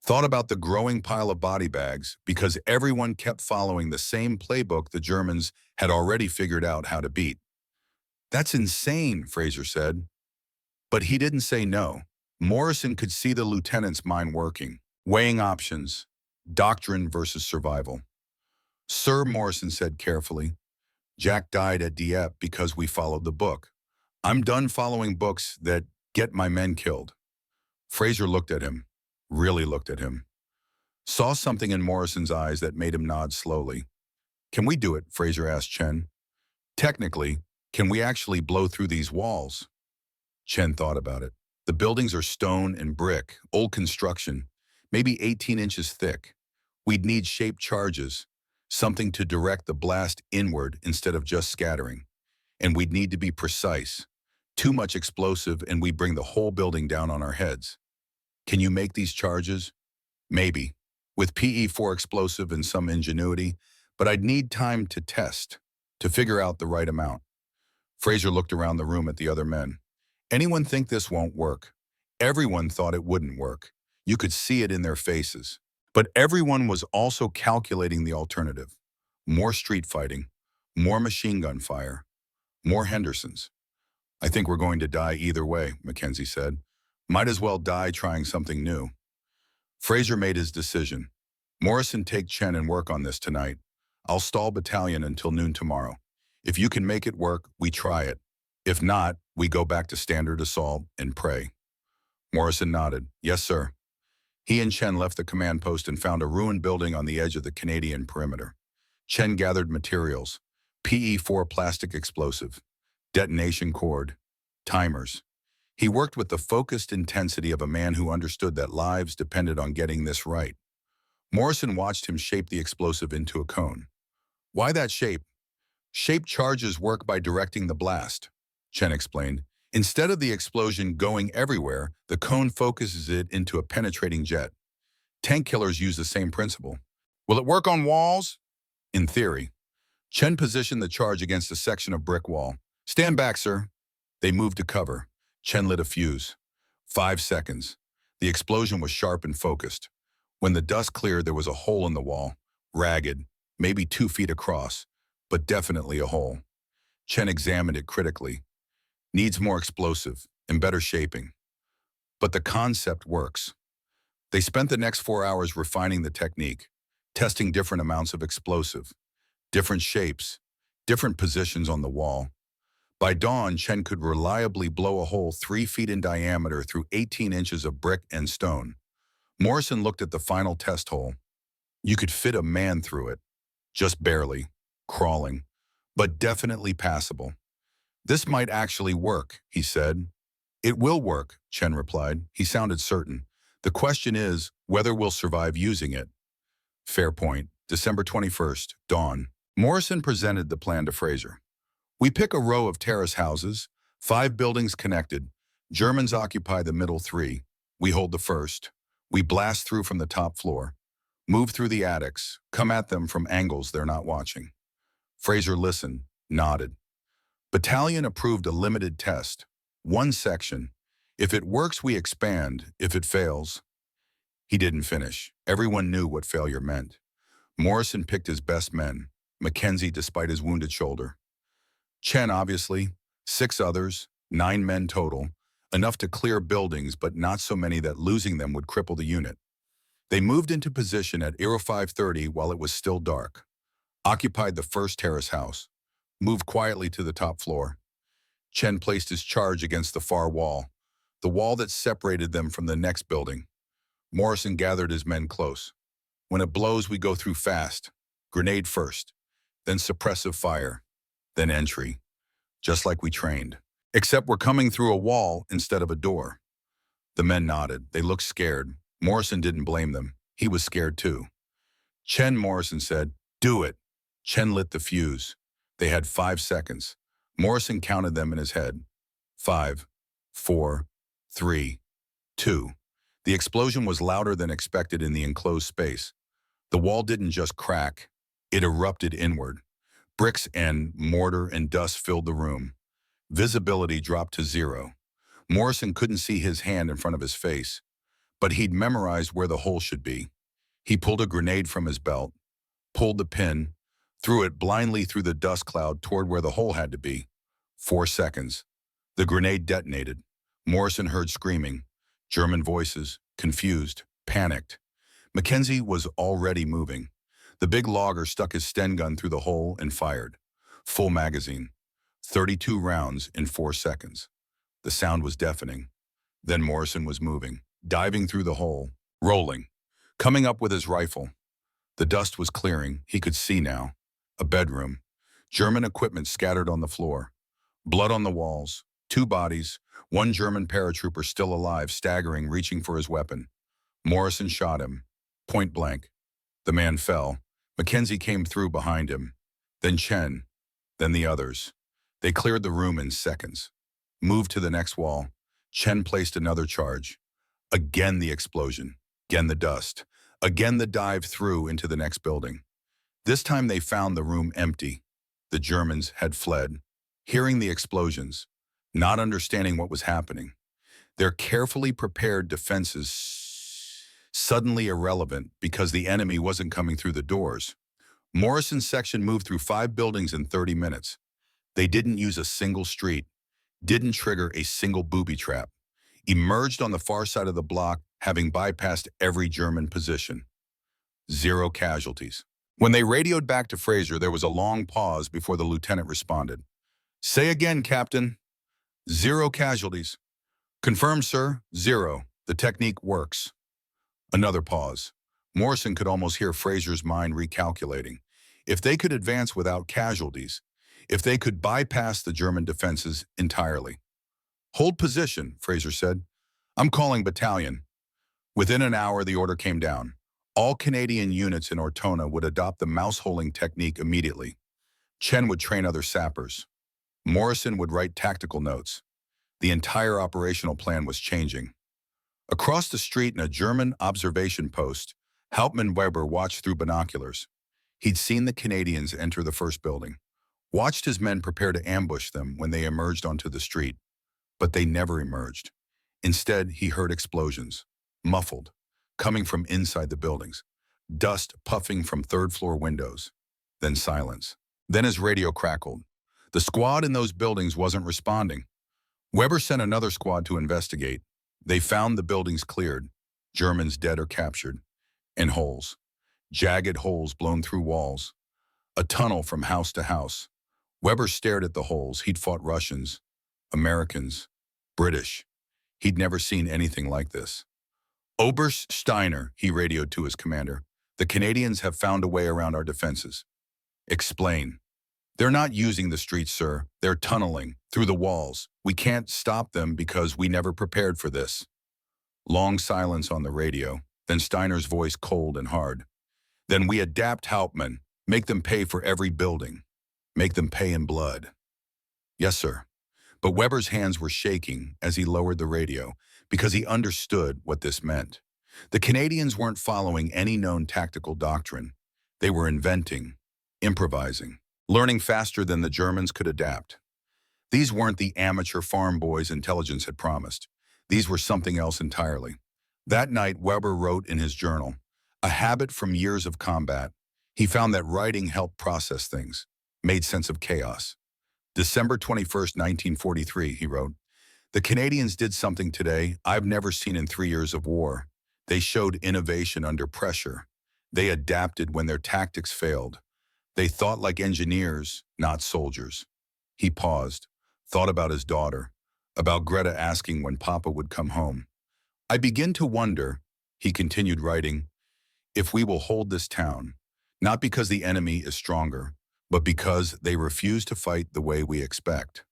Thought about the growing pile of body bags because everyone kept following the same playbook the Germans had already figured out how to beat. That's insane, Fraser said. But he didn't say no. Morrison could see the lieutenant's mind working, weighing options, doctrine versus survival. Sir, Morrison said carefully, Jack died at Dieppe because we followed the book. I'm done following books that get my men killed. Fraser looked at him, really looked at him. Saw something in Morrison's eyes that made him nod slowly. Can we do it? Fraser asked Chen. Technically, can we actually blow through these walls? Chen thought about it. The buildings are stone and brick, old construction, maybe 18 inches thick. We'd need shaped charges, something to direct the blast inward instead of just scattering. And we'd need to be precise. Too much explosive and we bring the whole building down on our heads. Can you make these charges? Maybe, with PE4 explosive and some ingenuity, but I'd need time to test, to figure out the right amount. Fraser looked around the room at the other men. Anyone think this won't work? Everyone thought it wouldn't work. You could see it in their faces. But everyone was also calculating the alternative. More street fighting, more machine gun fire, more Hendersons. I think we're going to die either way, Mackenzie said. Might as well die trying something new. Fraser made his decision. Morrison, take Chen and work on this tonight. I'll stall battalion until noon tomorrow. If you can make it work, we try it. If not, we go back to standard assault and pray. Morrison nodded. Yes, sir. He and Chen left the command post and found a ruined building on the edge of the Canadian perimeter. Chen gathered materials, PE4 plastic explosive, detonation cord, timers. He worked with the focused intensity of a man who understood that lives depended on getting this right. Morrison watched him shape the explosive into a cone. Why that shape? Shaped charges work by directing the blast, Chen explained. Instead of the explosion going everywhere, the cone focuses it into a penetrating jet. Tank killers use the same principle. Will it work on walls? In theory. Chen positioned the charge against a section of brick wall. Stand back, sir. They moved to cover. Chen lit a fuse. 5 seconds. The explosion was sharp and focused. When the dust cleared, there was a hole in the wall, ragged, maybe 2 feet across, but definitely a hole. Chen examined it critically. Needs more explosive and better shaping. But the concept works. They spent the next 4 hours refining the technique, testing different amounts of explosive, different shapes, different positions on the wall. By dawn, Chen could reliably blow a hole 3 feet in diameter through 18 inches of brick and stone. Morrison looked at the final test hole. You could fit a man through it, just barely, crawling, but definitely passable. This might actually work, he said. It will work, Chen replied. He sounded certain. The question is whether we'll survive using it. Fair point. December 21st, dawn. Morrison presented the plan to Fraser. We pick a row of terrace houses, 5 buildings connected. Germans occupy the middle 3. We hold the first. We blast through from the top floor. Move through the attics. Come at them from angles they're not watching. Fraser listened, nodded. Battalion approved a limited test. 1 section. If it works, we expand. If it fails. He didn't finish. Everyone knew what failure meant. Morrison picked his best men. Mackenzie, despite his wounded shoulder. Chen, obviously. 6 others. 9 men total. Enough to clear buildings, but not so many that losing them would cripple the unit. They moved into position at 0530 while it was still dark. Occupied the first terrace house. Moved quietly to the top floor. Chen placed his charge against the far wall, the wall that separated them from the next building. Morrison gathered his men close. When it blows, we go through fast. Grenade first, then suppressive fire, then entry. Just like we trained. Except we're coming through a wall instead of a door. The men nodded. They looked scared. Morrison didn't blame them. He was scared too. Chen, Morrison said, do it. Chen lit the fuse. They had 5 seconds. Morrison counted them in his head. 5, 4, 3, 2. The explosion was louder than expected in the enclosed space. The wall didn't just crack. It erupted inward. Bricks and mortar and dust filled the room. Visibility dropped to 0. Morrison couldn't see his hand in front of his face, but he'd memorized where the hole should be. He pulled a grenade from his belt, pulled the pin, threw it blindly through the dust cloud toward where the hole had to be. 4 seconds. The grenade detonated. Morrison heard screaming. German voices, confused, panicked. Mackenzie was already moving. The big logger stuck his Sten gun through the hole and fired. Full magazine. 32 rounds in 4 seconds. The sound was deafening. Then Morrison was moving, diving through the hole, rolling, coming up with his rifle. The dust was clearing. He could see now. A bedroom. German equipment scattered on the floor. Blood on the walls. 2 bodies. 1 German paratrooper still alive, staggering, reaching for his weapon. Morrison shot him. Point blank. The man fell. Mackenzie came through behind him. Then Chen. Then the others. They cleared the room in seconds. Moved to the next wall. Chen placed another charge. Again the explosion. Again the dust. Again the dive through into the next building. This time they found the room empty. The Germans had fled. Hearing the explosions, not understanding what was happening, their carefully prepared defenses suddenly irrelevant because the enemy wasn't coming through the doors. Morrison's section moved through 5 buildings in 30 minutes. They didn't use a single street, didn't trigger a single booby trap, emerged on the far side of the block, having bypassed every German position. 0 casualties. When they radioed back to Fraser, there was a long pause before the lieutenant responded. Say again, Captain. 0 casualties. Confirmed, sir. 0. The technique works. Another pause. Morrison could almost hear Fraser's mind recalculating. If they could advance without casualties, if they could bypass the German defenses entirely. Hold position, Fraser said. I'm calling battalion. Within an hour, the order came down. All Canadian units in Ortona would adopt the mouse-holing technique immediately. Chen would train other sappers. Morrison would write tactical notes. The entire operational plan was changing. Across the street in a German observation post, Hauptmann Weber watched through binoculars. He'd seen the Canadians enter the first building, watched his men prepare to ambush them when they emerged onto the street. But they never emerged. Instead, he heard explosions, muffled, coming from inside the buildings, dust puffing from third-floor windows, then silence. Then his radio crackled. The squad in those buildings wasn't responding. Weber sent another squad to investigate. They found the buildings cleared, Germans dead or captured, and holes. Jagged holes blown through walls. A tunnel from house to house. Weber stared at the holes. He'd fought Russians, Americans, British. He'd never seen anything like this. Oberst Steiner, he radioed to his commander. The Canadians have found a way around our defenses. Explain. They're not using the streets, sir. They're tunneling through the walls. We can't stop them because we never prepared for this. Long silence on the radio, then Steiner's voice cold and hard. Then we adapt Hauptmann, make them pay for every building. Make them pay in blood. Yes, sir. But Weber's hands were shaking as he lowered the radio because he understood what this meant. The Canadians weren't following any known tactical doctrine. They were inventing, improvising, learning faster than the Germans could adapt. These weren't the amateur FarmBoys intelligence had promised. These were something else entirely. That night, Weber wrote in his journal, a habit from years of combat. He found that writing helped process things, made sense of chaos. December 21st, 1943, he wrote, the Canadians did something today I've never seen in 3 years of war. They showed innovation under pressure. They adapted when their tactics failed. They thought like engineers, not soldiers. He paused, thought about his daughter, about Greta asking when Papa would come home. I begin to wonder, he continued writing, if we will hold this town, not because the enemy is stronger, but because they refuse to fight the way we expect.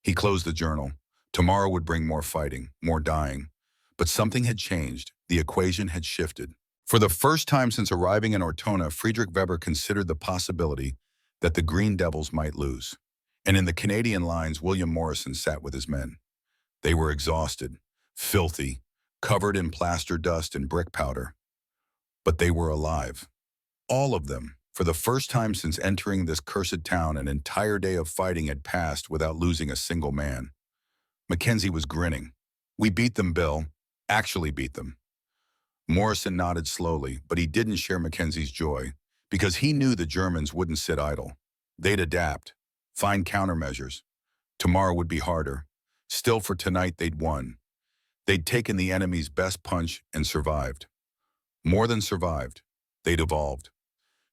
He closed the journal. Tomorrow would bring more fighting, more dying. But something had changed. The equation had shifted. For the first time since arriving in Ortona, Friedrich Weber considered the possibility that the Green Devils might lose. And in the Canadian lines, William Morrison sat with his men. They were exhausted, filthy, covered in plaster dust and brick powder. But they were alive. All of them. For the first time since entering this cursed town, an entire day of fighting had passed without losing a single man. Mackenzie was grinning. We beat them, Bill. Actually beat them. Morrison nodded slowly, but he didn't share Mackenzie's joy, because he knew the Germans wouldn't sit idle. They'd adapt, find countermeasures. Tomorrow would be harder. Still, for tonight, they'd won. They'd taken the enemy's best punch and survived. More than survived, they'd evolved.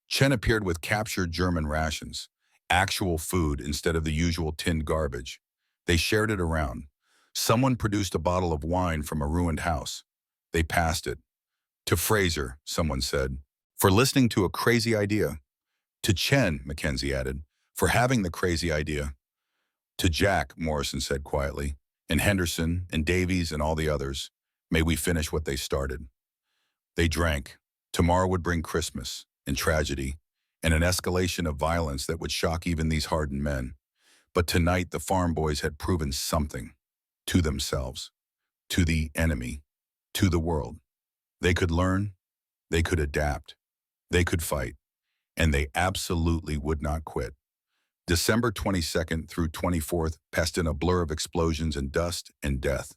Chen appeared with captured German rations, actual food instead of the usual tinned garbage. They shared it around. Someone produced a bottle of wine from a ruined house. They passed it. To Fraser, someone said, for listening to a crazy idea. To Chen, Mackenzie added, for having the crazy idea. To Jack, Morrison said quietly, and Henderson and Davies and all the others, may we finish what they started. They drank. Tomorrow would bring Christmas and tragedy and an escalation of violence that would shock even these hardened men. But tonight the farm boys had proven something to themselves, to the enemy, to the world. They could learn, they could adapt, they could fight, and they absolutely would not quit. December 22nd through 24th passed in a blur of explosions and dust and death.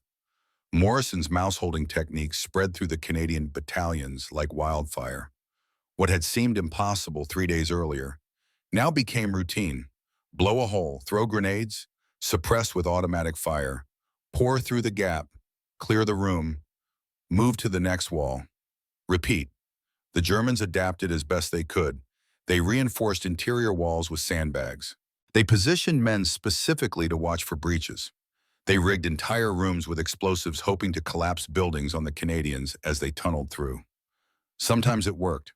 Morrison's mouse-holding techniques spread through the Canadian battalions like wildfire. What had seemed impossible 3 days earlier now became routine. Blow a hole, throw grenades, suppress with automatic fire, pour through the gap, clear the room, move to the next wall. Repeat. The Germans adapted as best they could. They reinforced interior walls with sandbags. They positioned men specifically to watch for breaches. They rigged entire rooms with explosives hoping to collapse buildings on the Canadians as they tunneled through. Sometimes it worked.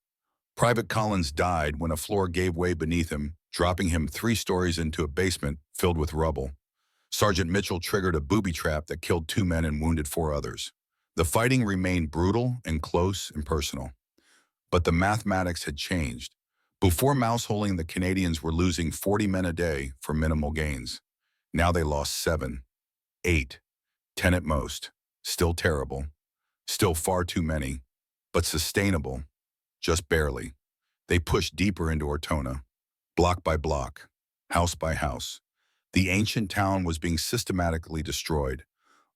Private Collins died when a floor gave way beneath him, dropping him 3 stories into a basement filled with rubble. Sergeant Mitchell triggered a booby trap that killed 2 men and wounded 4 others. The fighting remained brutal and close and personal. But the mathematics had changed. Before mouse-holing, the Canadians were losing 40 men a day for minimal gains. Now they lost 7, 8, 10 at most. Still terrible. Still far too many. But sustainable. Just barely. They pushed deeper into Ortona. Block by block. House by house. The ancient town was being systematically destroyed.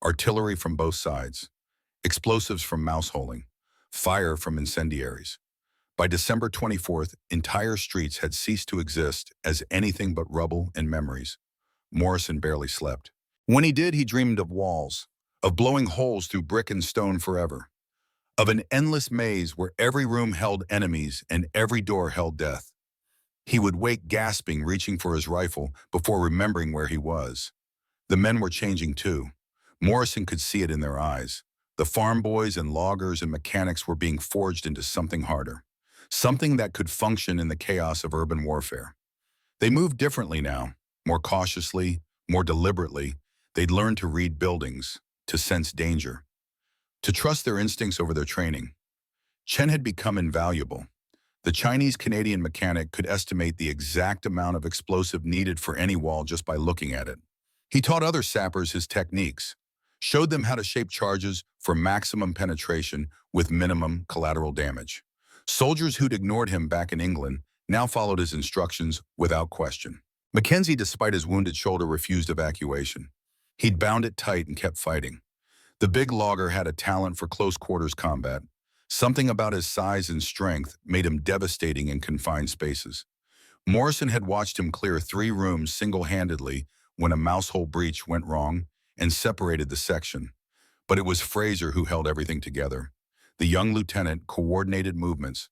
Artillery from both sides. Explosives from mouse-holing. Fire from incendiaries. By December 24th, entire streets had ceased to exist as anything but rubble and memories. Morrison barely slept. When he did, he dreamed of walls, of blowing holes through brick and stone forever, of an endless maze where every room held enemies and every door held death. He would wake gasping, reaching for his rifle before remembering where he was. The men were changing too. Morrison could see it in their eyes. The farm boys and loggers and mechanics were being forged into something harder. Something that could function in the chaos of urban warfare. They moved differently now, more cautiously, more deliberately. They'd learned to read buildings, to sense danger, to trust their instincts over their training. Chen had become invaluable. The Chinese-Canadian mechanic could estimate the exact amount of explosive needed for any wall just by looking at it. He taught other sappers his techniques, showed them how to shape charges for maximum penetration with minimum collateral damage. Soldiers who'd ignored him back in England now followed his instructions without question. Mackenzie, despite his wounded shoulder, refused evacuation. He'd bound it tight and kept fighting. The big logger had a talent for close-quarters combat. Something about his size and strength made him devastating in confined spaces. Morrison had watched him clear 3 rooms single-handedly when a mousehole breach went wrong and separated the section. But it was Fraser who held everything together. The young lieutenant coordinated movements,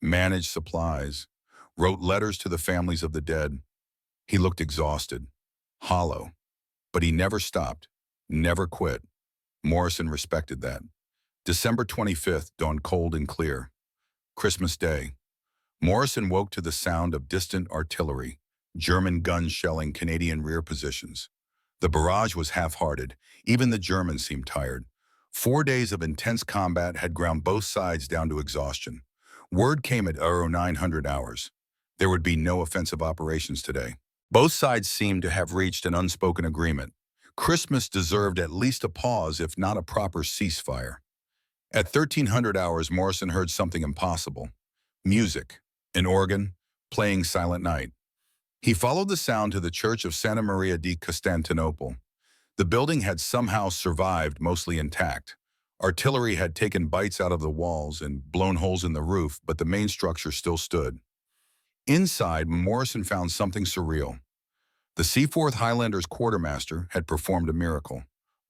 managed supplies, wrote letters to the families of the dead. He looked exhausted, hollow, but he never stopped, never quit. Morrison respected that. December 25th dawned cold and clear. Christmas Day. Morrison woke to the sound of distant artillery, German guns shelling Canadian rear positions. The barrage was half-hearted. Even the Germans seemed tired. 4 days of intense combat had ground both sides down to exhaustion. Word came at 0900 hours. There would be no offensive operations today. Both sides seemed to have reached an unspoken agreement. Christmas deserved at least a pause, if not a proper ceasefire. At 1300 hours, Morrison heard something impossible. Music, an organ, playing Silent Night. He followed the sound to the Church of Santa Maria di Costantinopoli. The building had somehow survived, mostly intact. Artillery had taken bites out of the walls and blown holes in the roof, but the main structure still stood. Inside, Morrison found something surreal. The Seaforth Highlanders quartermaster had performed a miracle.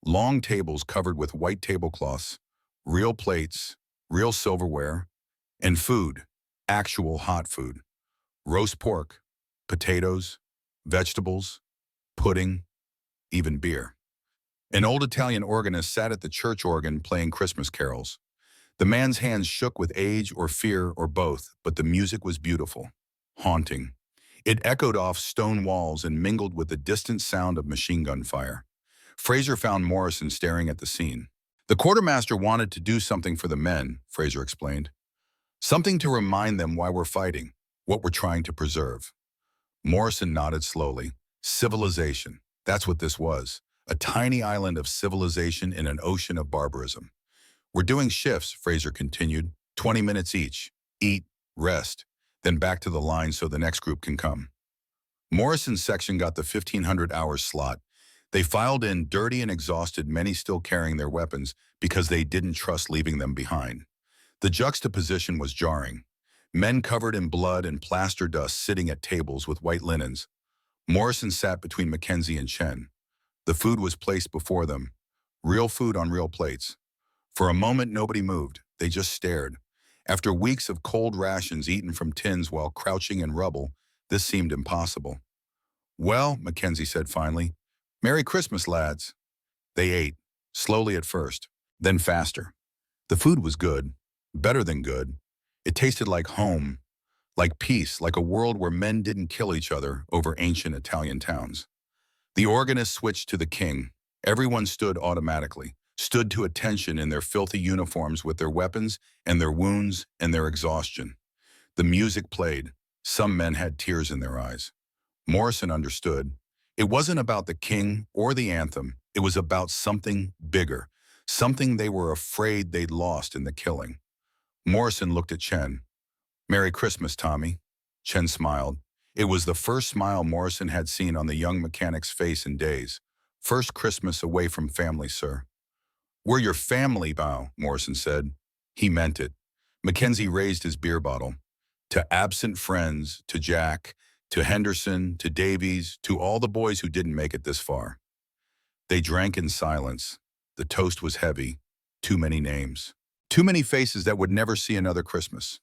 Long tables covered with white tablecloths, real plates, real silverware, and food, actual hot food. Roast pork, potatoes, vegetables, pudding, even beer. An old Italian organist sat at the church organ playing Christmas carols. The man's hands shook with age or fear or both, but the music was beautiful, haunting. It echoed off stone walls and mingled with the distant sound of machine gun fire. Fraser found Morrison staring at the scene. The quartermaster wanted to do something for the men, Fraser explained. Something to remind them why we're fighting, what we're trying to preserve. Morrison nodded slowly. Civilization. That's what this was. A tiny island of civilization in an ocean of barbarism. We're doing shifts, Fraser continued, 20 minutes each. Eat, rest, then back to the line so the next group can come. Morrison's section got the 1,500 hours slot. They filed in dirty and exhausted, many still carrying their weapons because they didn't trust leaving them behind. The juxtaposition was jarring. Men covered in blood and plaster dust sitting at tables with white linens. Morrison sat between Mackenzie and Chen. The food was placed before them. Real food on real plates. For a moment, nobody moved. They just stared. After weeks of cold rations eaten from tins while crouching in rubble, this seemed impossible. Well, Mackenzie said finally, Merry Christmas, lads. They ate, slowly at first, then faster. The food was good, better than good. It tasted like home, like peace, like a world where men didn't kill each other over ancient Italian towns. The organist switched to the king. Everyone stood automatically, stood to attention in their filthy uniforms with their weapons and their wounds and their exhaustion. The music played. Some men had tears in their eyes. Morrison understood. It wasn't about the king or the anthem. It was about something bigger, something they were afraid they'd lost in the killing. Morrison looked at Chen. Merry Christmas, Tommy. Chen smiled. It was the first smile Morrison had seen on the young mechanic's face in days. First Christmas away from family, sir. We're your family, Bow, Morrison said. He meant it. Mackenzie raised his beer bottle. To absent friends, to Jack, to Henderson, to Davies, to all the boys who didn't make it this far. They drank in silence. The toast was heavy. Too many names. Too many faces that would never see another Christmas.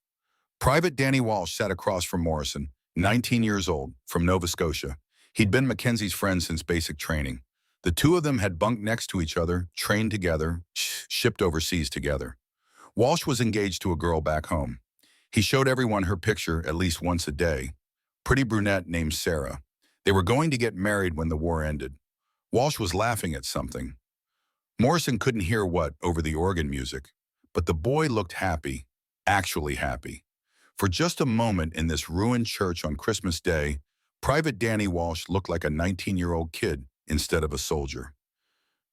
Private Danny Walsh sat across from Morrison, 19 years old, from Nova Scotia. He'd been Mackenzie's friend since basic training. The two of them had bunked next to each other, trained together, shipped overseas together. Walsh was engaged to a girl back home. He showed everyone her picture at least once a day. Pretty brunette named Sarah. They were going to get married when the war ended. Walsh was laughing at something. Morrison couldn't hear what over the organ music, but the boy looked happy, actually happy. For just a moment in this ruined church on Christmas Day, Private Danny Walsh looked like a 19-year-old kid instead of a soldier.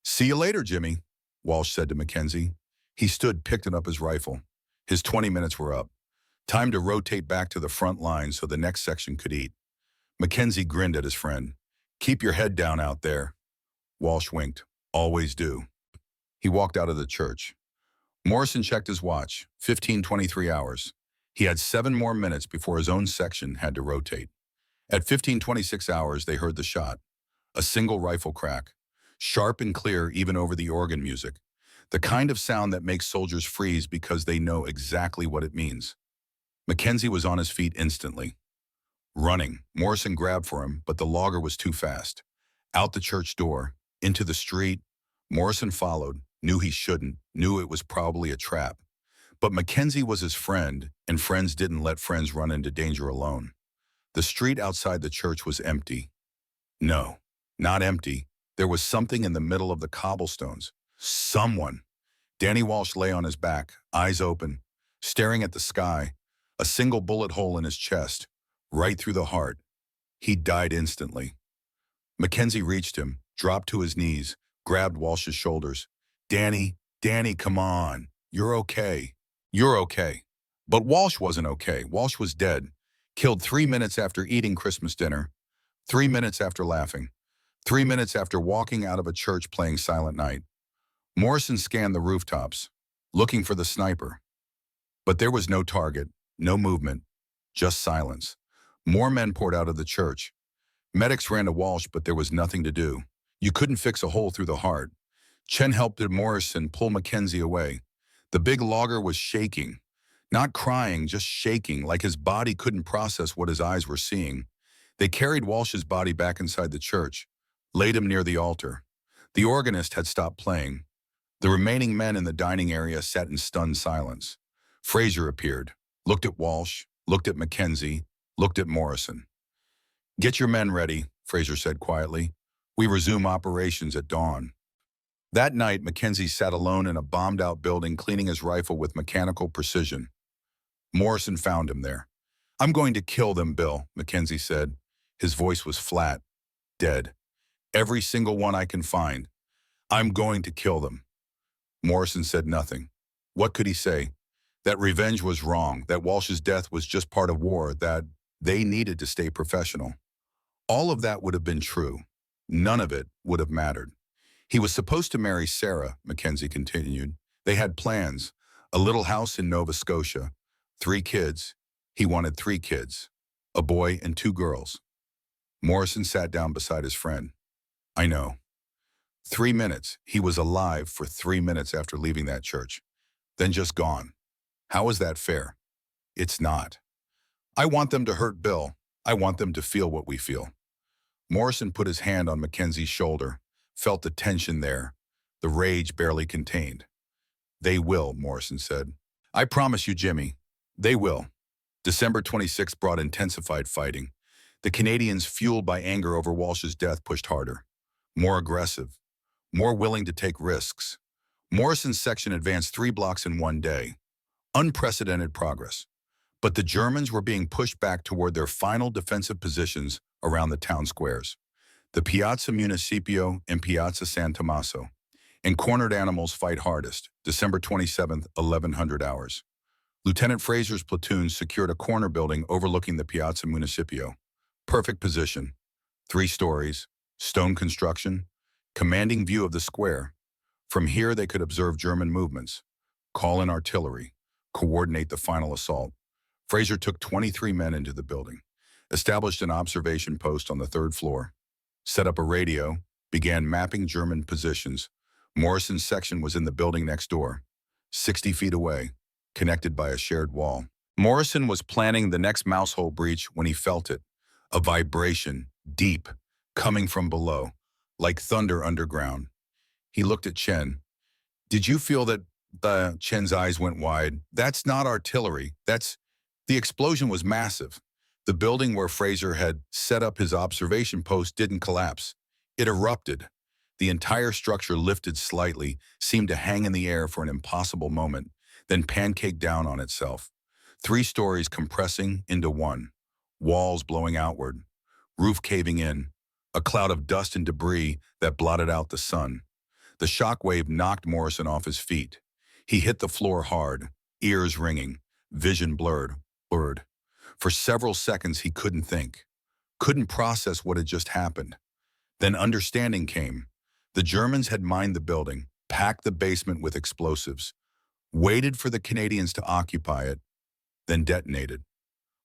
See you later, Jimmy, Walsh said to Mackenzie. He stood, picked up his rifle. His 20 minutes were up. Time to rotate back to the front line so the next section could eat. Mackenzie grinned at his friend. Keep your head down out there. Walsh winked. Always do. He walked out of the church. Morrison checked his watch. 15:23 hours. He had 7 more minutes before his own section had to rotate. At 15:26 hours, they heard the shot. A single rifle crack. Sharp and clear even over the organ music. The kind of sound that makes soldiers freeze because they know exactly what it means. Mackenzie was on his feet instantly. Running, Morrison grabbed for him, but the logger was too fast. Out the church door, into the street. Morrison followed, knew he shouldn't, knew it was probably a trap. But Mackenzie was his friend, and friends didn't let friends run into danger alone. The street outside the church was empty. No, not empty. There was something in the middle of the cobblestones. Someone. Danny Walsh lay on his back, eyes open, staring at the sky, a single bullet hole in his chest, right through the heart. He died instantly. Mackenzie reached him, dropped to his knees, grabbed Walsh's shoulders. Danny, come on. You're okay. You're okay. But Walsh wasn't okay. Walsh was dead. Killed 3 minutes after eating Christmas dinner. 3 minutes after laughing. 3 minutes after walking out of a church playing Silent Night. Morrison scanned the rooftops, looking for the sniper. But there was no target, no movement, just silence. More men poured out of the church. Medics ran to Walsh, but there was nothing to do. You couldn't fix a hole through the heart. Chen helped Morrison pull Mackenzie away. The big logger was shaking. Not crying, just shaking, like his body couldn't process what his eyes were seeing. They carried Walsh's body back inside the church, laid him near the altar. The organist had stopped playing. The remaining men in the dining area sat in stunned silence. Fraser appeared, looked at Walsh, looked at Mackenzie, looked at Morrison. "Get your men ready," Fraser said quietly. "We resume operations at dawn." That night, Mackenzie sat alone in a bombed-out building cleaning his rifle with mechanical precision. Morrison found him there. "I'm going to kill them, Bill," Mackenzie said. His voice was flat, dead. "Every single one I can find. I'm going to kill them." Morrison said nothing. What could he say? That revenge was wrong, that Walsh's death was just part of war, that they needed to stay professional. All of that would have been true. None of it would have mattered. He was supposed to marry Sarah, Mackenzie continued. They had plans, a little house in Nova Scotia, 3 kids. He wanted 3 kids, a boy and 2 girls. Morrison sat down beside his friend. "I know. 3 minutes. He was alive for 3 minutes after leaving that church, then just gone. How is that fair? It's not. I want them to hurt Bill. I want them to feel what we feel." Morrison put his hand on Mackenzie's shoulder, felt the tension there, the rage barely contained. "They will," Morrison said. "I promise you, Jimmy, they will." December 26th brought intensified fighting. The Canadians, fueled by anger over Walsh's death, pushed harder, more aggressive, more willing to take risks. Morrison's section advanced 3 blocks in 1 day. Unprecedented progress. But the Germans were being pushed back toward their final defensive positions around the town squares, the Piazza Municipio and Piazza San Tommaso. And cornered animals fight hardest, December 27th, 1100 hours. Lieutenant Fraser's platoon secured a corner building overlooking the Piazza Municipio. Perfect position. 3 stories, stone construction, commanding view of the square. From here they could observe German movements, call in artillery, coordinate the final assault. Fraser took 23 men into the building, established an observation post on the 3rd floor, set up a radio, began mapping German positions. Morrison's section was in the building next door, 60 feet away, connected by a shared wall. Morrison was planning the next mousehole breach when he felt it, a vibration, deep, coming from below, like thunder underground. He looked at Chen. "Did you feel that?" Chen's eyes went wide. "That's not artillery. The explosion was massive." The building where Fraser had set up his observation post didn't collapse. It erupted. The entire structure lifted slightly, seemed to hang in the air for an impossible moment, then pancaked down on itself. 3 stories compressing into 1. Walls blowing outward. Roof caving in. A cloud of dust and debris that blotted out the sun. The shockwave knocked Morrison off his feet. He hit the floor hard, ears ringing, vision blurred. For several seconds he couldn't think, couldn't process what had just happened. Then understanding came. The Germans had mined the building, packed the basement with explosives, waited for the Canadians to occupy it, then detonated.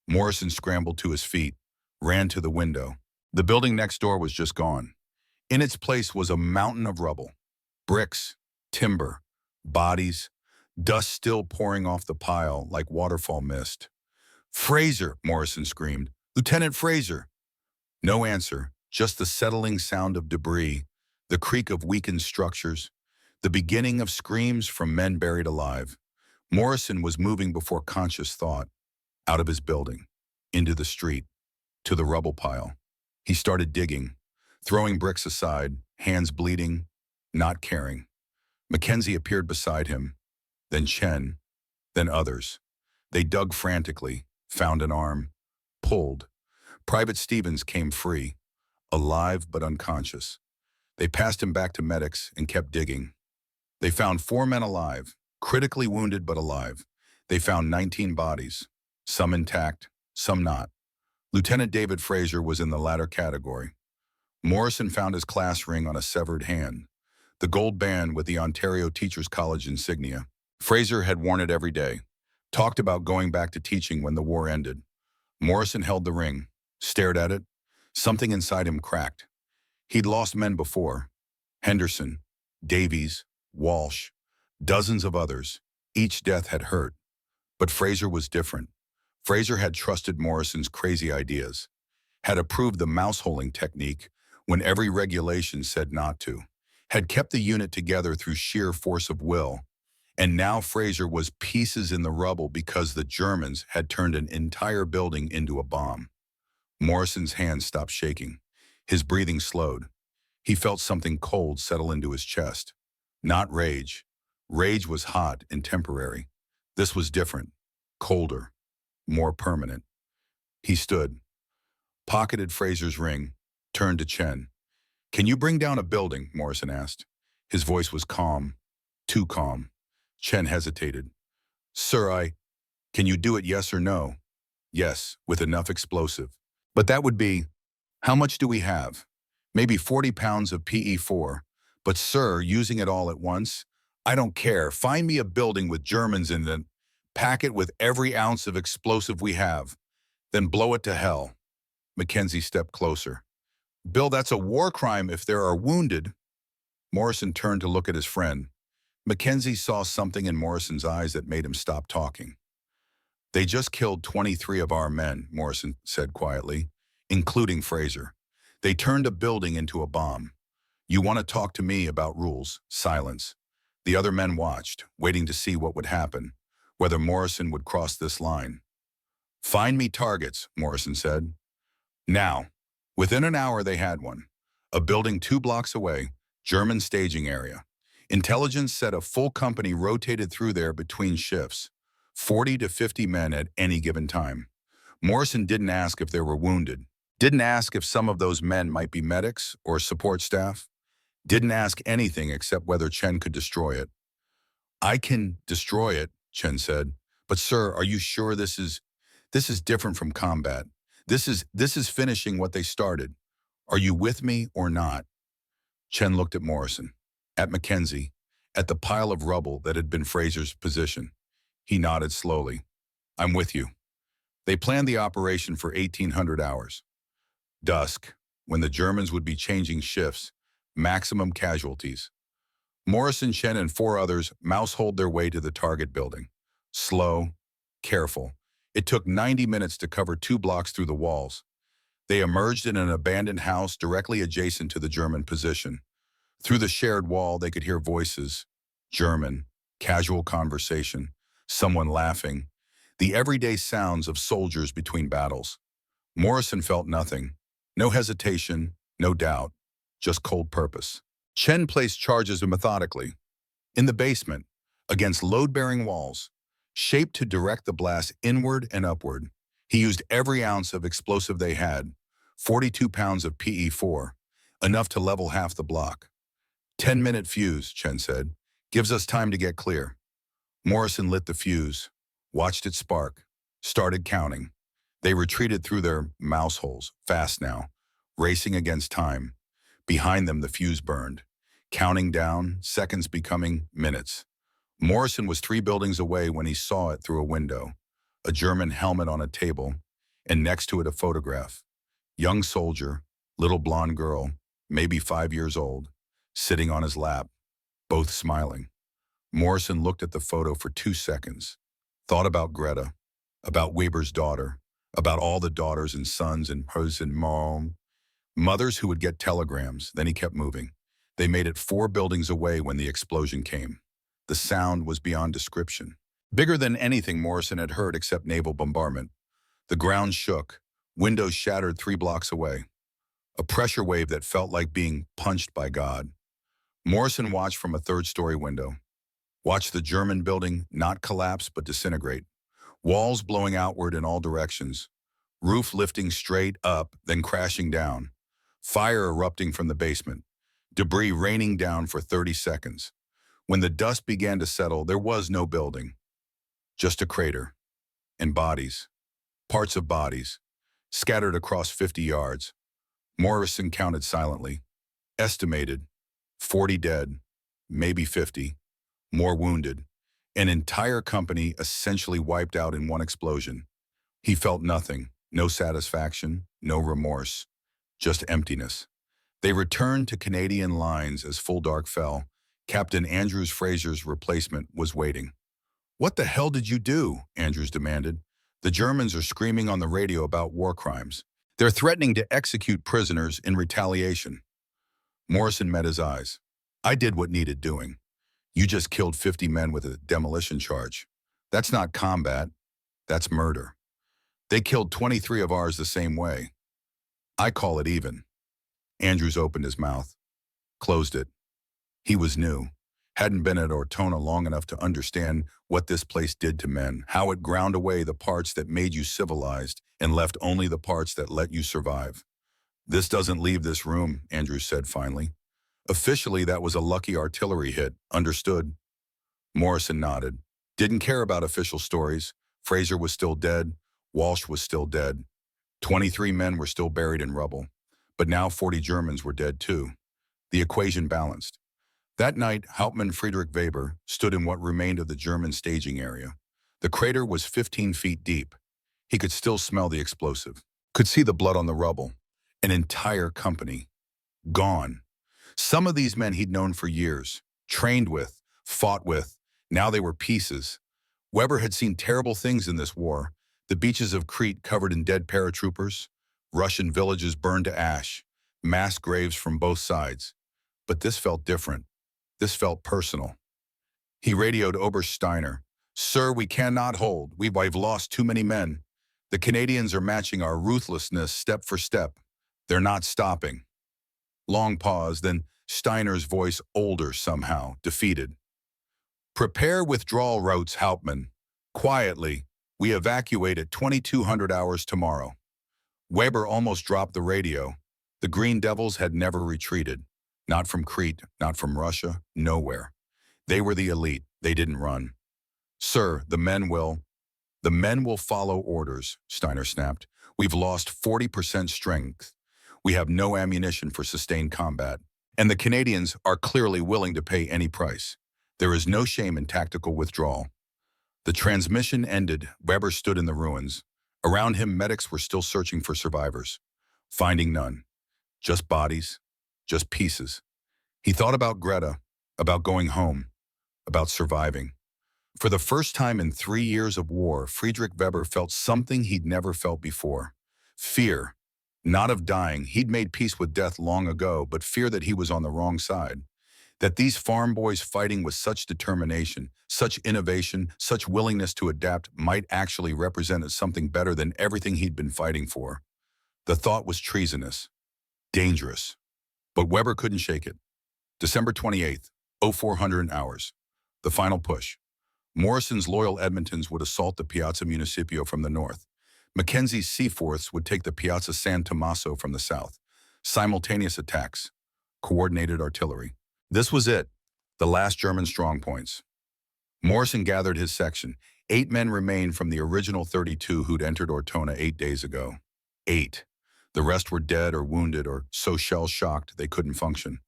Morrison scrambled to his feet, ran to the window. The building next door was just gone. In its place was a mountain of rubble. Bricks, timber, bodies, dust still pouring off the pile like waterfall mist. "Fraser!" Morrison screamed. "Lieutenant Fraser!" No answer, just the settling sound of debris, the creak of weakened structures, the beginning of screams from men buried alive. Morrison was moving before conscious thought, out of his building, into the street, to the rubble pile. He started digging, throwing bricks aside, hands bleeding, not caring. Mackenzie appeared beside him, then Chen, then others. They dug frantically, found an arm, pulled. Private Stevens came free, alive but unconscious. They passed him back to medics and kept digging. They found 4 men alive, critically wounded but alive. They found 19 bodies, some intact, some not. Lieutenant David Fraser was in the latter category. Morrison found his class ring on a severed hand, the gold band with the Ontario Teachers College insignia. Fraser had worn it every day, talked about going back to teaching when the war ended. Morrison held the ring, stared at it. Something inside him cracked. He'd lost men before. Henderson, Davies, Walsh, dozens of others. Each death had hurt. But Fraser was different. Fraser had trusted Morrison's crazy ideas, had approved the mouse-holing technique when every regulation said not to, had kept the unit together through sheer force of will, and now Fraser was pieces in the rubble because the Germans had turned an entire building into a bomb. Morrison's hands stopped shaking. His breathing slowed. He felt something cold settle into his chest. Not rage. Rage was hot and temporary. This was different, colder, more permanent. He stood, pocketed Fraser's ring, turned to Chen. "Can you bring down a building?" Morrison asked. His voice was calm, too calm. Chen hesitated. "Sir, can you do it, yes or no?" "Yes, with enough explosive." "But that would be, how much do we have?" "Maybe 40 pounds of PE4. But sir, using it all at once? I don't care. Find me a building with Germans in it. Pack it with every ounce of explosive we have. Then blow it to hell." Mackenzie stepped closer. "Bill, that's a war crime if there are wounded." Morrison turned to look at his friend. Mackenzie saw something in Morrison's eyes that made him stop talking. "They just killed 23 of our men," Morrison said quietly, "including Fraser. They turned a building into a bomb. You want to talk to me about rules?" Silence. The other men watched, waiting to see what would happen, whether Morrison would cross this line. "Find me targets," Morrison said. Now. Within an hour they had one. A building 2 blocks away, German staging area. Intelligence said a full company rotated through there between shifts, 40 to 50 men at any given time. Morrison didn't ask if there were wounded, didn't ask if some of those men might be medics or support staff, didn't ask anything except whether Chen could destroy it. "I can destroy it," Chen said. "But sir, are you sure this is different from combat? This is finishing what they started. Are you with me or not?" Chen looked at Morrison, at Mackenzie, at the pile of rubble that had been Fraser's position. He nodded slowly. "I'm with you." They planned the operation for 1,800 hours. Dusk, when the Germans would be changing shifts, maximum casualties. Morrison, Chen, and 4 others mouse-holed their way to the target building. Slow, careful. It took 90 minutes to cover 2 blocks through the walls. They emerged in an abandoned house directly adjacent to the German position. Through the shared wall, they could hear voices. German, casual conversation, someone laughing. The everyday sounds of soldiers between battles. Morrison felt nothing. No hesitation, no doubt, just cold purpose. Chen placed charges methodically. In the basement, against load-bearing walls, shaped to direct the blast inward and upward. He used every ounce of explosive they had, 42 pounds of PE4, enough to level half the block. 10-minute fuse, Chen said. Gives us time to get clear. Morrison lit the fuse, watched it spark, started counting. They retreated through their mouse holes, fast now, racing against time. Behind them, the fuse burned, counting down, seconds becoming minutes. Morrison was 3 buildings away when he saw it through a window, a German helmet on a table, and next to it a photograph. Young soldier, little blonde girl, maybe 5 years old, sitting on his lap, both smiling. Morrison looked at the photo for 2 seconds, thought about Greta, about Weber's daughter, about all the daughters and sons and hers and mom, mothers who would get telegrams. Then he kept moving. They made it 4 buildings away when the explosion came. The sound was beyond description. Bigger than anything Morrison had heard except naval bombardment. The ground shook. Windows shattered 3 blocks away. A pressure wave that felt like being punched by God. Morrison watched from a 3rd-story window. Watched the German building not collapse but disintegrate. Walls blowing outward in all directions. Roof lifting straight up, then crashing down. Fire erupting from the basement. Debris raining down for 30 seconds. When the dust began to settle, there was no building. Just a crater. And bodies. Parts of bodies. Scattered across 50 yards. Morrison counted silently. Estimated. 40 dead. Maybe 50. More wounded. An entire company essentially wiped out in one explosion. He felt nothing. No satisfaction. No remorse. Just emptiness. They returned to Canadian lines as full dark fell, Captain Andrews Fraser's replacement was waiting. "What the hell did you do?" Andrews demanded. "The Germans are screaming on the radio about war crimes. They're threatening to execute prisoners in retaliation." Morrison met his eyes. "I did what needed doing. You just killed 50 men with a demolition charge. That's not combat. That's murder. They killed 23 of ours the same way. I call it even." Andrews opened his mouth, closed it. He was new, hadn't been at Ortona long enough to understand what this place did to men, how it ground away the parts that made you civilized and left only the parts that let you survive. "This doesn't leave this room," Andrews said finally. "Officially, that was a lucky artillery hit. Understood?" Morrison nodded. Didn't care about official stories. Fraser was still dead. Walsh was still dead. 23 men were still buried in rubble. But now 40 Germans were dead too. The equation balanced. That night, Hauptmann Friedrich Weber stood in what remained of the German staging area. The crater was 15 feet deep. He could still smell the explosive. Could see the blood on the rubble. An entire company. Gone. Some of these men he'd known for years, trained with, fought with. Now they were pieces. Weber had seen terrible things in this war. The beaches of Crete covered in dead paratroopers, Russian villages burned to ash, mass graves from both sides. But this felt different. This felt personal. He radioed Oberst Steiner. "Sir, we cannot hold. We've lost too many men. The Canadians are matching our ruthlessness step for step. They're not stopping." Long pause, then Steiner's voice, older somehow, defeated. "Prepare withdrawal routes, Hauptmann. Quietly, we evacuate at 2200 hours tomorrow." Weber almost dropped the radio. The Green Devils had never retreated. Not from Crete, not from Russia, nowhere. They were the elite. They didn't run. "Sir, the men will follow orders," Steiner snapped. "We've lost 40% strength. We have no ammunition for sustained combat. And the Canadians are clearly willing to pay any price. There is no shame in tactical withdrawal." The transmission ended. Weber stood in the ruins. Around him, medics were still searching for survivors. Finding none. Just bodies. Just pieces. He thought about Greta, about going home, about surviving. For the first time in 3 years of war, Friedrich Weber felt something he'd never felt before. Fear. Not of dying. He'd made peace with death long ago, but fear that he was on the wrong side. That these farm boys fighting with such determination, such innovation, such willingness to adapt might actually represent something better than everything he'd been fighting for. The thought was treasonous. Dangerous. But Weber couldn't shake it. December 28th, 0400 hours. The final push. Morrison's loyal Edmontons would assault the Piazza Municipio from the north. Mackenzie's Seaforths would take the Piazza San Tommaso from the south. Simultaneous attacks. Coordinated artillery. This was it. The last German strongpoints. Morrison gathered his section. 8 men remained from the original 32 who'd entered Ortona 8 days ago. 8. The rest were dead or wounded or so shell-shocked they couldn't function.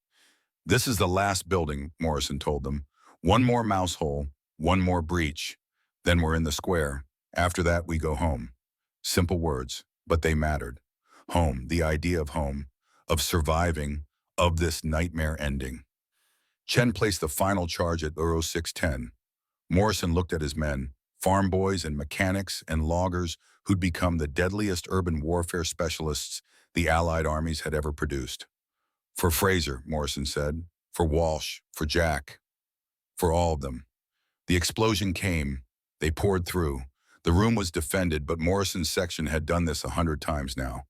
"This is the last building," Morrison told them. "One more mouse hole, one more breach. Then we're in the square. After that, we go home." Simple words, but they mattered. Home, the idea of home, of surviving, of this nightmare ending. Chen placed the final charge at Euro 610. Morrison looked at his men, farm boys and mechanics and loggers who'd become the deadliest urban warfare specialists the Allied armies had ever produced. "For Fraser," Morrison said, "for Walsh, for Jack, for all of them." The explosion came. They poured through. The room was defended, but Morrison's section had done this 100 times now.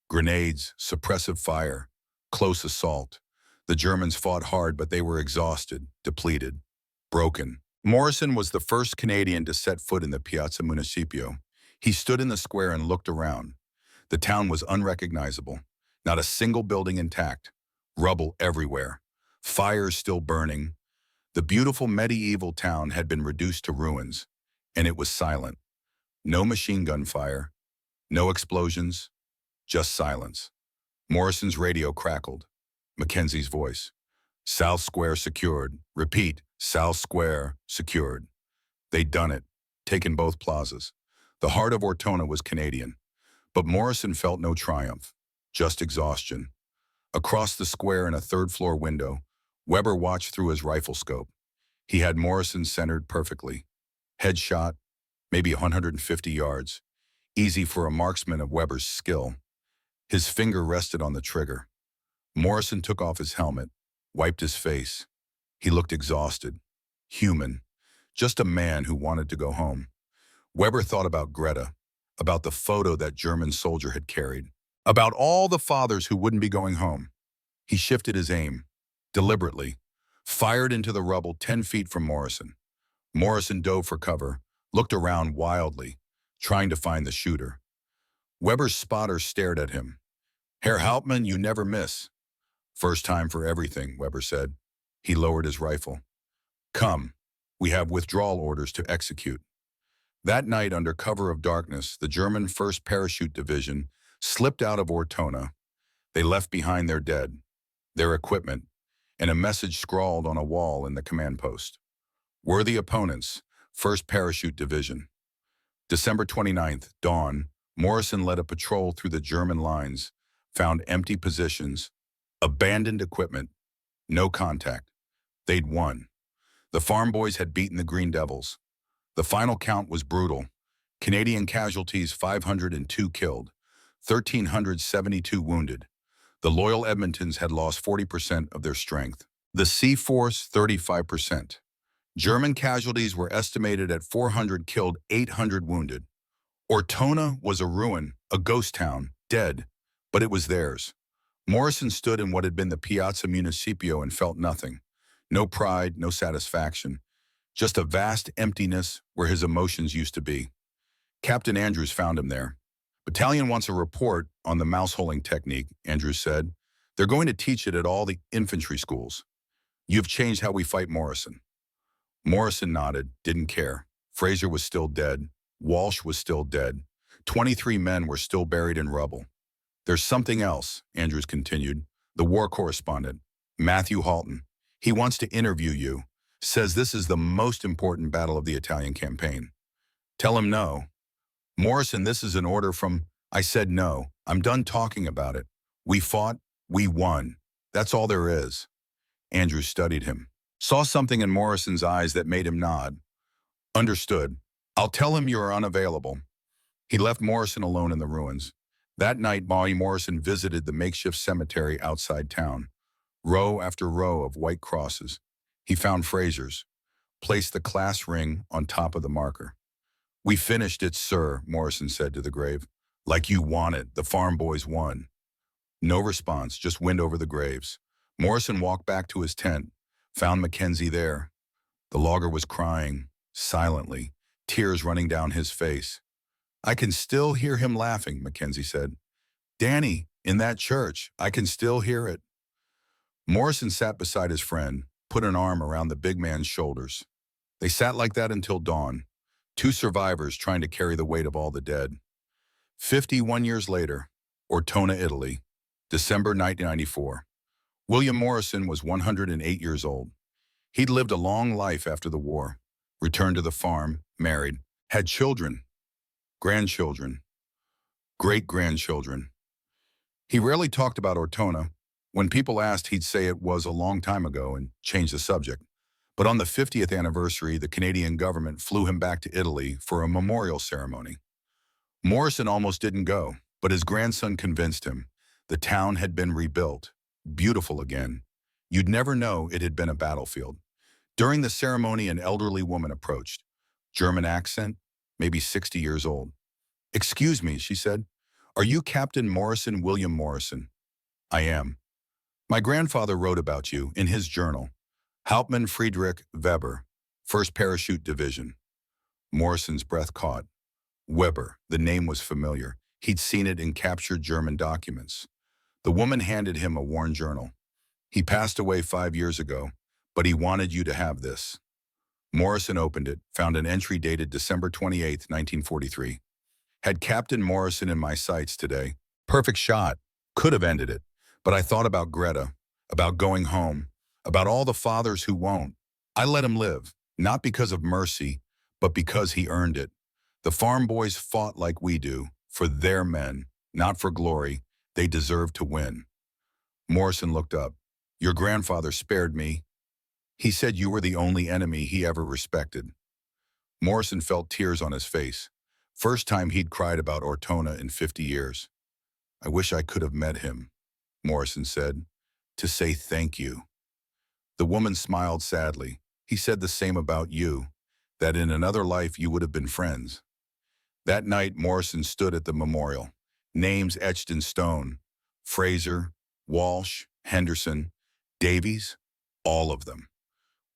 Grenades, suppressive fire, close assault. The Germans fought hard, but they were exhausted, depleted, broken. Morrison was the first Canadian to set foot in the Piazza Municipio. He stood in the square and looked around. The town was unrecognizable. Not a single building intact. Rubble everywhere. Fires still burning. The beautiful medieval town had been reduced to ruins, and it was silent. No machine gun fire. No explosions. Just silence. Morrison's radio crackled. Mackenzie's voice. "South Square secured. Repeat, South Square secured." They'd done it. Taken both plazas. The heart of Ortona was Canadian. But Morrison felt no triumph. Just exhaustion. Across the square in a third-floor window, Weber watched through his rifle scope. He had Morrison centered perfectly. Headshot, maybe 150 yards. Easy for a marksman of Weber's skill. His finger rested on the trigger. Morrison took off his helmet, wiped his face. He looked exhausted. Human. Just a man who wanted to go home. Weber thought about Greta, about the photo that German soldier had carried, about all the fathers who wouldn't be going home. He shifted his aim, deliberately, fired into the rubble 10 feet from Morrison. Morrison dove for cover, looked around wildly, trying to find the shooter. Weber's spotter stared at him. "Herr Hauptmann, you never miss." "First time for everything," Weber said. He lowered his rifle. "Come, we have withdrawal orders to execute." That night, under cover of darkness, the German 1st Parachute Division slipped out of Ortona. They left behind their dead, their equipment, and a message scrawled on a wall in the command post. "Worthy opponents, 1st Parachute Division." December 29th, dawn, Morrison led a patrol through the German lines, found empty positions, abandoned equipment, no contact. They'd won. The FarmBoys had beaten the Green Devils. The final count was brutal. Canadian casualties 502 killed, 1,372 wounded. The loyal Edmontons had lost 40% of their strength. The Sea Force, 35%. German casualties were estimated at 400 killed, 800 wounded. Ortona was a ruin, a ghost town, dead, but it was theirs. Morrison stood in what had been the Piazza Municipio and felt nothing. No pride, no satisfaction. Just a vast emptiness where his emotions used to be. Captain Andrews found him there. "Battalion wants a report on the mouse-holing technique," Andrews said. "They're going to teach it at all the infantry schools. You've changed how we fight, Morrison." Morrison nodded, didn't care. Fraser was still dead. Walsh was still dead. 23 men were still buried in rubble. "There's something else," Andrews continued. "The war correspondent, Matthew Halton. He wants to interview you. Says this is the most important battle of the Italian campaign." "Tell him no." "Morrison, this is an order from—" "I said no. I'm done talking about it. We fought. We won. That's all there is." Andrews studied him. Saw something in Morrison's eyes that made him nod. "Understood. I'll tell him you are unavailable." He left Morrison alone in the ruins. That night, Morrison visited the makeshift cemetery outside town. Row after row of white crosses. He found Fraser's, placed the class ring on top of the marker. "We finished it, sir," Morrison said to the grave. "Like you wanted, the FarmBoys won." No response, just wind over the graves. Morrison walked back to his tent, found Mackenzie there. The logger was crying, silently, tears running down his face. "I can still hear him laughing," Mackenzie said. "Danny, in that church, I can still hear it." Morrison sat beside his friend, put an arm around the big man's shoulders. They sat like that until dawn, two survivors trying to carry the weight of all the dead. 51 years later, Ortona, Italy, December 1994. William Morrison was 108 years old. He'd lived a long life after the war, returned to the farm, married, had children, grandchildren, great-grandchildren. He rarely talked about Ortona. When people asked, he'd say it was a long time ago and change the subject. But on the 50th anniversary, the Canadian government flew him back to Italy for a memorial ceremony. Morrison almost didn't go, but his grandson convinced him. The town had been rebuilt, beautiful again. You'd never know it had been a battlefield. During the ceremony, an elderly woman approached. German accent, maybe 60 years old. "Excuse me," she said. "Are you Captain Morrison, William Morrison?" "I am." "My grandfather wrote about you in his journal. Hauptmann Friedrich Weber, 1st Parachute Division." Morrison's breath caught. Weber, the name was familiar. He'd seen it in captured German documents. The woman handed him a worn journal. "He passed away 5 years ago, but he wanted you to have this." Morrison opened it, found an entry dated December 28, 1943. "Had Captain Morrison in my sights today. Perfect shot. Could have ended it. But I thought about Greta, about going home, about all the fathers who won't. I let him live, not because of mercy, but because he earned it. The FarmBoys fought like we do, for their men, not for glory. They deserve to win." Morrison looked up. Your grandfather spared me. He said you were the only enemy he ever respected. Morrison felt tears on his face. First time he'd cried about Ortona in 50 years. I wish I could have met him, Morrison said, to say thank you. The woman smiled sadly. He said the same about you, that in another life you would have been friends. That night, Morrison stood at the memorial. Names etched in stone. Fraser, Walsh, Henderson, Davies, all of them.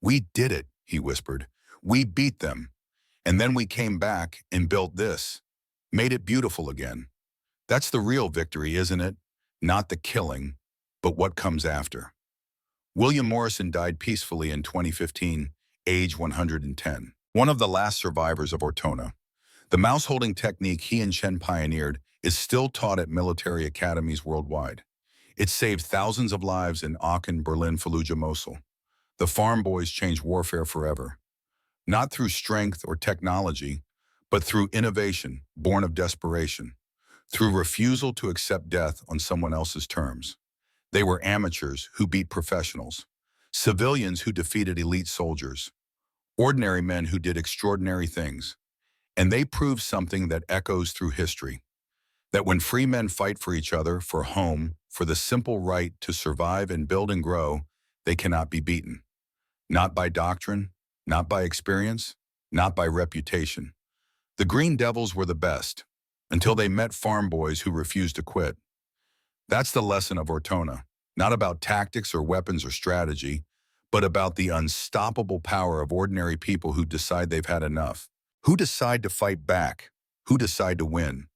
We did it, he whispered. We beat them. And then we came back and built this. Made it beautiful again. That's the real victory, isn't it? Not the killing, but what comes after. William Morrison died peacefully in 2015, age 110. One of the last survivors of Ortona. The mouse-holding technique he and Chen pioneered is still taught at military academies worldwide. It saved thousands of lives in Aachen, Berlin, Fallujah, Mosul. The FarmBoys changed warfare forever. Not through strength or technology, but through innovation born of desperation, through refusal to accept death on someone else's terms. They were amateurs who beat professionals, civilians who defeated elite soldiers, ordinary men who did extraordinary things. And they proved something that echoes through history, that when free men fight for each other, for home, for the simple right to survive and build and grow, they cannot be beaten. Not by doctrine, not by experience, not by reputation. The Green Devils were the best, until they met FarmBoys who refused to quit. That's the lesson of Ortona, not about tactics or weapons or strategy, but about the unstoppable power of ordinary people who decide they've had enough, who decide to fight back, who decide to win.